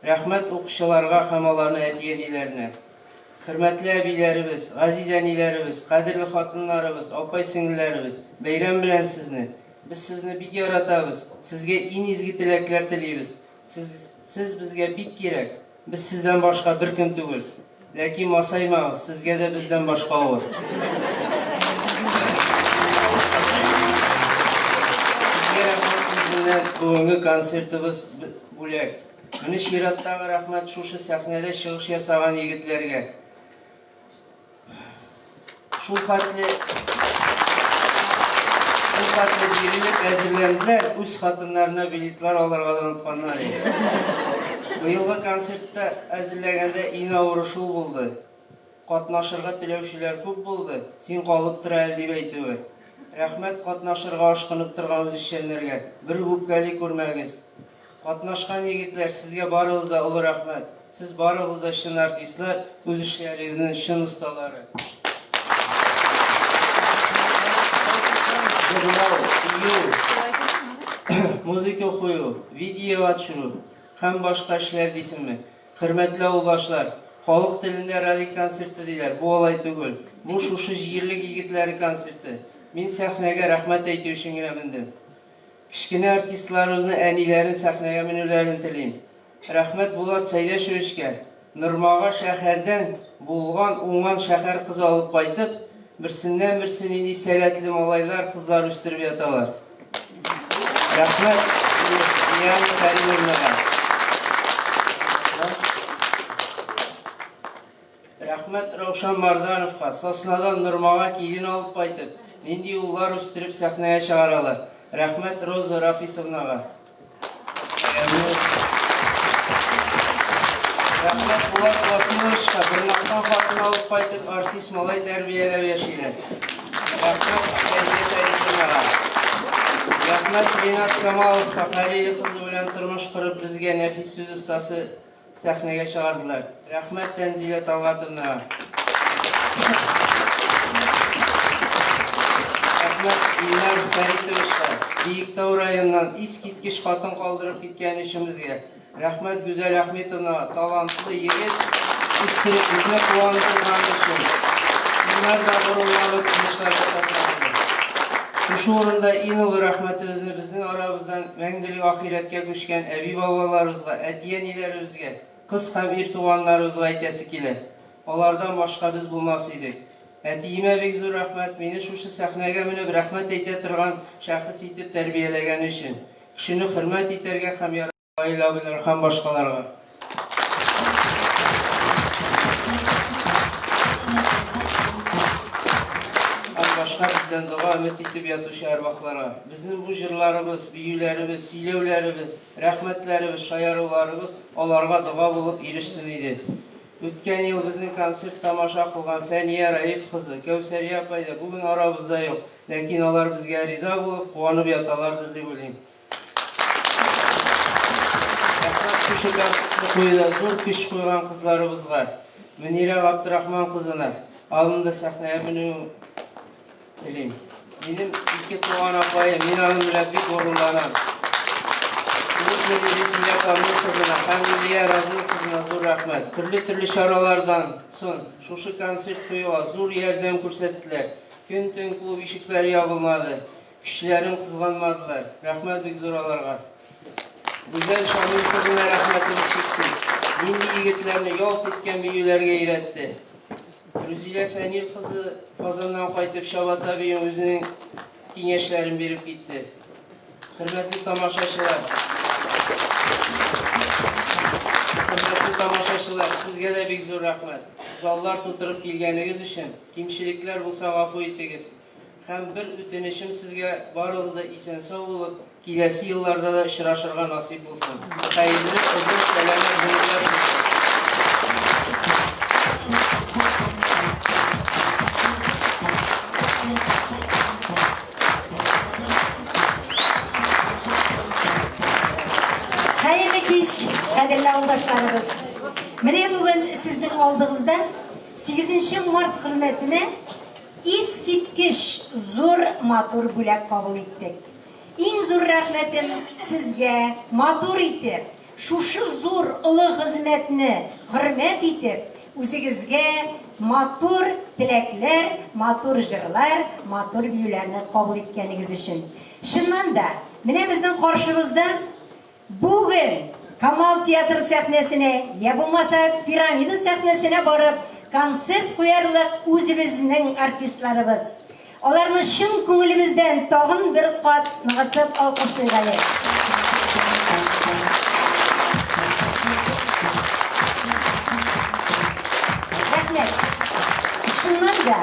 Рәхмәт укучыларга һәм аларның әти-әниләренә. Хөрмәтле әбиләребез, газиз әниләребез, кадерле хатыннарыбыз, апай-сеңлеләребез, бәйрәм белән сезне. Без сезне бик яратабыз. Сезгә иң изге теләкләр телибез. Сез безгә бик кирәк. Без сездән башка беркем түгел. Ләкин масаймагыз, сезгә дә бездән башка авыр. Сезгә рәхмәт үзеннән бүгенге концертыбыз бүләк. Менә чираттагы рәхмәт шушы сәхнәдә чыгыш ясаган егетләргә. Шул хәтле бирелеп әзерләнделәр, үз хатыннарына билетлар алырга да онытканнар иде. Быелгы концертта әзерләгәндә иң авыры шул булды. Катнашырга теләүчеләр күп булды, син калып тора әле дип әйтүе. Рәхмәт катнашырга ашкынып торган үзешчәннәргә, бер үпкәли күрмәгез. Катнашкан егетләр, сезгә барыгыз да олы рәхмәт. Сез барыгыз да чын артистлар, үз эшләрегезнең чын осталары. Музыка кую, видео ачыру һәм башка эшләр дисемме. Хөрмәтле авылдашлар, халык телендә радик концерты диләр. Бу алай түгел. Бу шушы җирлек егетләре концерты. Мин сәхнәгә рәхмәт әйтү өчен генә мендем. Кичкенә артистларыбызның әниләрен сәхнәгә менүләрен телим. Рәхмәт Булат Сәйдәшевичкә, Нурмага шәһәрдән булган уңган шәһәр кызы алып кайтып, берсеннән-берсе нинди сәләтле малайлар, кызлар үстереп яталар. Рәхмәт Ян Кәримовнага. Рәхмәт Раушан Мардановка, Соснадан Нурмага килен алып кайтып, нинди уллар үстереп сәхнәгә чыгаралар. Рәхмәт Роза Рафисовнага. Рәхмәт Булат Василовичка, Бернактан хатын алып кайтып, артист малай тәрбияләп яшиләр. Рәхмәт Фәйзә. Рәхмәт Ринат Камаловка, Хәлил кызы белән тормыш корып, безгә нәфис сүз остасы сәхнәгә чыгардылар. Рәхмәт Тәнзилә Талгатовнага. Рәхмәт Илнар Фәритовичка, Биектау районыннан искиткеч хатын калдырып киткән өчен безгә. Рәхмәт Гүзәл Әхметовнага, талантлы егет, үстереп безне куандырган өчен. Илнар да борынлары тынычларга татыранды. Шушы урында иң олы рәхмәтебезне безнең арабыздан мәңгелек ахирәткә күчкән әби балаларыбызга, әти-әниләребезгә, кыз һәм ир туганнарыбызга әйтәсе килә. Алардан башка без булмас идек. Әтиемә бик зур рәхмәт, мине шушы сәхнәгә менеп рәхмәт әйтә торган шәхес итеп тәрбияләгән өчен. Кешене хөрмәт итәргә һәм яратырга белер һәм башкаларга. башка бездән дуга өмет итеп ятучы арвахларга, безнең бу җырларыбыз, биюләребез, сөйләүләребез, рәхмәтләребез, шаяруларыбыз аларга дуга булып ирешсен иде. Үткән ел безнең концерт тамаша кылган Фәния Раиф кызы, Кәүсәрия апай да бүген арабызда юк, ләкин алар безгә риза булып, куанып яталардыр дип уйлыйм. Шушы концертны куйда зур көч куйган кызларыбызга, Мөнирә Габдрахман кызына, алында сәхнәгә менү телим. Минем ике туган апайым, мин аның белән бик горурланам. Мөнирә Камил кызына, Камилия Разил кызына зур рәхмәт. Төрле чаралардан соң шушы концерт куюга зур ярдәм күрсәттеләр. Көн-төн клуб ишекләре ябылмады. Кешеләрен кызганмадылар. Рәхмәт бик зур аларга. Гүзәл Шамил кызына рәхмәтем чиксез. Нинди егетләрне ялт иткән биюләргә өйрәтте. Рүзилә Фәнил кызы Казаннан кайтып Шабата биюн үзенең киңәшләрен биреп китте. Хөрмәтле тамашачылар, сезгә дә бик зур рәхмәт. Заллар тутырып килгәнегез өчен, кимчелекләр булса гафу итегез. Һәм бер үтенечем сезгә барыгыз да исән-сау булып, киләсе елларда да очрашырга насыйп булсын. Хәерле, озын, сәламәт гомерләр. Hayırlı kış, kaderli avdaşlarımız. Менә бүген сезнең алдыгызда 8 март хөрмәтенә искиткеч зур матур бүләк кабул иттек. Иң зур рәхмәтем сезгә матур итеп, шушы зур олы хезмәтне хөрмәт итеп, үзегезгә матур теләкләр, матур җырлар, матур биюләрне кабул иткәнегез өчен. Чыннан да, менә безнең каршыбызда бүген Камал театр сәхнәсенә, я булмаса пирамида сәхнәсенә барып, концерт куярлык үзебезнең артистларыбыз. Аларны чын күңелебездән тагын бер кат ныгытып алкышлыйк. Рәхмәт. Чыннан да,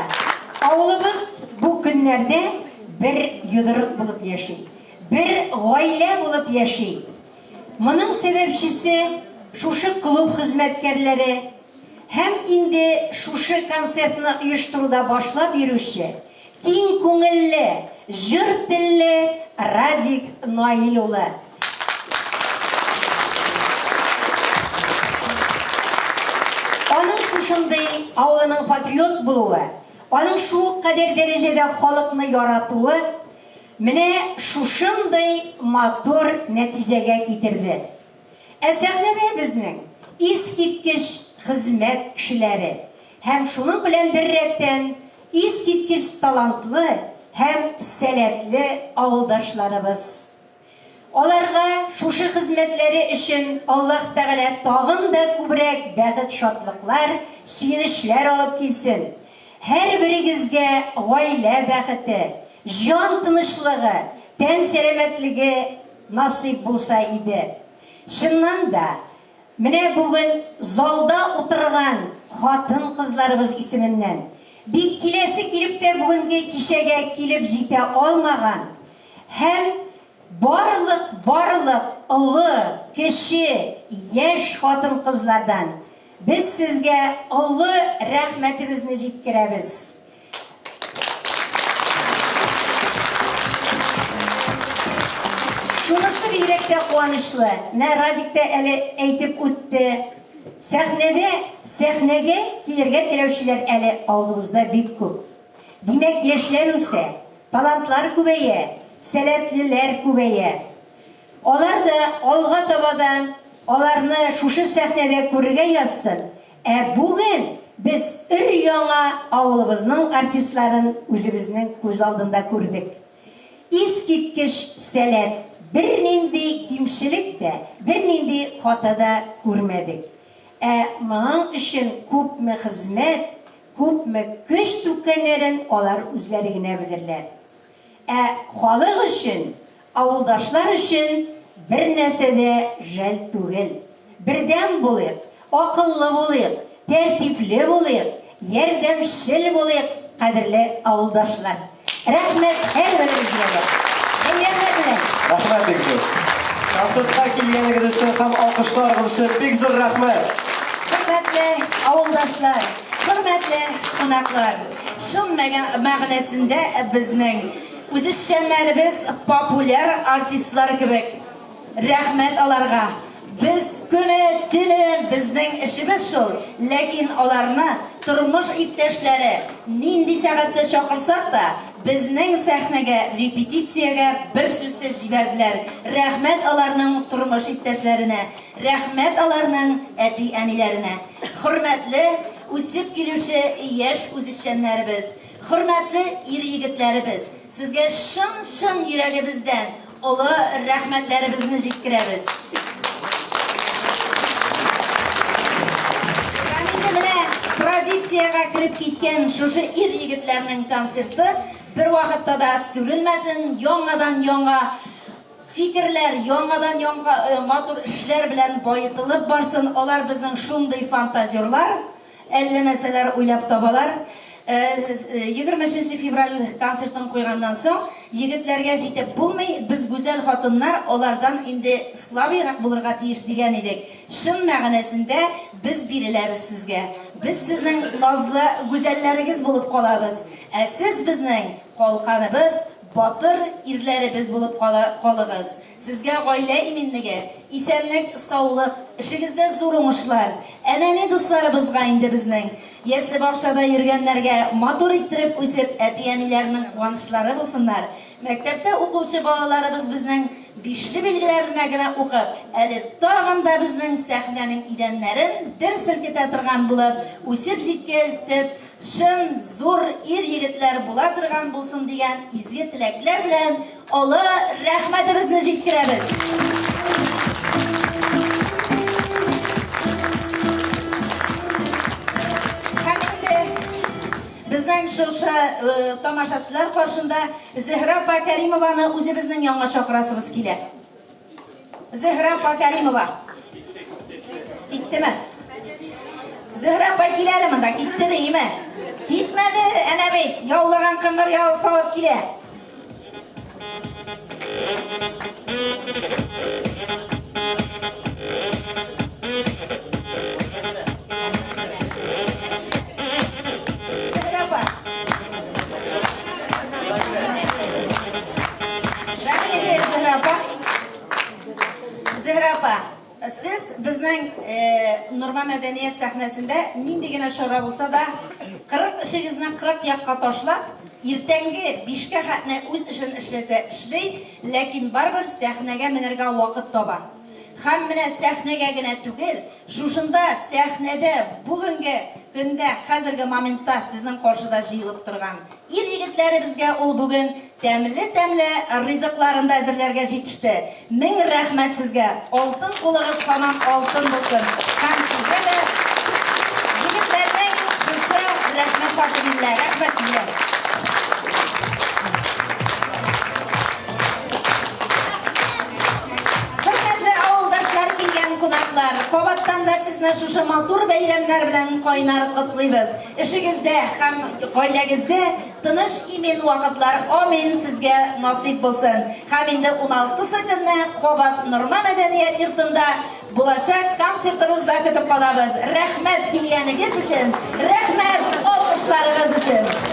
авылыбыз бу көннәрдә бер йодрык булып яши, бер гаилә булып яши. Моның сәбәпчесе шушы клуб хезмәткәрләре һәм инде шушы концертны оештыруда башлап йөрүче киң күңелле, җыр телле Радик Наил улы. Аның шушындай авылының патриот булуы, аның шул кадәр дәрәҗәдә халыкны яратуы менә шушындай матур нәтиҗәгә китерде. Сәхнәдә безнең искиткеч хезмәт кешеләре һәм шуның белән бер рәттән искиткеч талантлы һәм сәләтле авылдашларыбыз. Аларга шушы хезмәтләре өчен Аллаһ Тәгалә тагын да күбрәк бәхет, шатлыклар, сөенечләр алып килсен. Һәрберегезгә гаилә бәхете, җан тынычлыгы, тән сәламәтлеге насыйп булса иде. Чыннан да, менә бүген залда утырган хатын-кызларыбыз исеменнән бик киләсе килеп тә бүгенге кичәгә килеп җитә алмаган һәм барлык олы, кеше, яшь хатын-кызлардан без сезгә олы рәхмәтебезне җиткерәбез. Шунысы бигрәк тә куанычлы. Радик тә әле әйтеп үтте. Сәхнәгә килергә теләүчеләр әле авылыбызда бик күп. Димәк, яшьләр үсә, талантлар күбәя, сәләтлеләр күбәя. Алар да алга табадан аларны шушы сәхнәдә күрергә язсын. Бүген без өр-яңа авылыбызның артистларын үзебезнең күз алдында күрдек. Искиткеч сәләт, бернинди кимчелек тә, бернинди хата да күрмәдек. Моның өчен күпме хезмәт, күпме көч түккәннәрен алар үзләре генә белерләр. Халык өчен, авылдашлар өчен бер нәрсә дә жәл түгел. Бердәм булыйк, акыллы булыйк, тәртипле булыйк, ярдәмчел булыйк, Кадерле авылдашлар. Рәхмәт һәрберегезгә. Әйәмләр белән. Рәхмәт бик зур. Концертка килгәнегез өчен һәм алкышларыгыз өчен бик зур рәхмәт. Хөрмәтле авылдашлар, хөрмәтле кунаклар. Шул мәгънәсендә безнең үзешчәннәребез популяр артистлар кебек. Рәхмәт аларга. Biz көне төне безнең эшебез шул, ләкин аларны тормыш иптәшләре нинди сәгатьтә чакырсак та, безнең сәхнәгә, репетициягә бер сүзсез җибәрделәр. Рәхмәт аларның тормыш иптәшләренә, рәхмәт аларның әти-әниләренә. Хөрмәтле үсеп килүче яшь үзешчәннәребез, хөрмәтле ир-егетләребез, сезгә шын йөрәгебездән олы рәхмәтләребезне җиткерәбез. Традициягә кирип киткән шушы ир-егетләрнең концерты бер вакытта да сүрелмәсен, яңадан-яңа фикерләр, яңадан-яңа матур эшләр белән байытылып барсын. Алар безнең шундый фантазерлар, әллә нәрсәләр уйлап табалар. 23 февраль концертын куйгандан соң егетләргә җитеп булмый, без гүзәл хатыннар алардан инде слабыйрак булырга тиеш дигән идек. Шын мәгънәсендә без биреләбез сезгә. Без сезнең назлы гүзәлләрегез булып калабыз. Ә сез безнең калканыбыз, батыр ирләребез булып калыгыз. Сезгә гаилә иминлеге, исәнлек, саулык, эшегездә зур уңышлар. Әнәни дусларыбызга инде безнең яссы бакчада йөргәннәргә матур иттереп үсеп, әти-әниләрнең куанышлары булсыннар. Мәктәптә укучы балаларыбыз безнең бишле билгеләренә генә укып, әле тагын да безнең сәхнәнең идәннәрен дер селкетә торган булып, үсеп җиткәнстеп, шын зур ир-егетләр була торган булсын дигән изге теләкләр белән олы рәхмәтебезне җиткерәбез. Безнең шушы тамашачылар каршында Зөһрә апа Кәримованы үзебезнең яңа чакырасыбыз килә. Зөһрә апа Кәримова. Киттеме? Зөһрә апа килә әле монда, китте дейме? Китмәде, әнә бит, яулаган кыңгыр яу салып килә. Зөһрә апа, сез безнең Нурма мәдәният сәхнәсендә нинди генә чара булса да 40 эшегезне 40 якка ташлап, иртәнге 5-кә хәтне үз эшен эшләсә эшли, ләкин барбер сәхнәгә менәргә вакыт таба. Һәм менә сәхнәгә генә түгел, шушында сәхнәдә бүгенге көндә, хәзерге моментта сезнең каршыда җыелып торган ир-егетләребезгә ул бүген тәмле ризыкларын да әзерләргә җитеште. Мең рәхмәт сезгә. Алтын кулыгыз һаман алтын булсын. Һәм сезгә дә егетләрнең шушы рәхмәт хаты бирелә. Рәхмәт сезгә. Кабаттан да сезне шушы матур бәйрәмнәр белән кайнар котлыйбыз. Эшегездә һәм гаиләгездә тыныч имин вакытлар амин сезгә насип булсын. Һәм инде 16 көнне Кабат Нурма мәдәният йортында булачак концертыбызда көтеп калабыз. Рәхмәт килгәнегез өчен, рәхмәт алкышларыгыз өчен.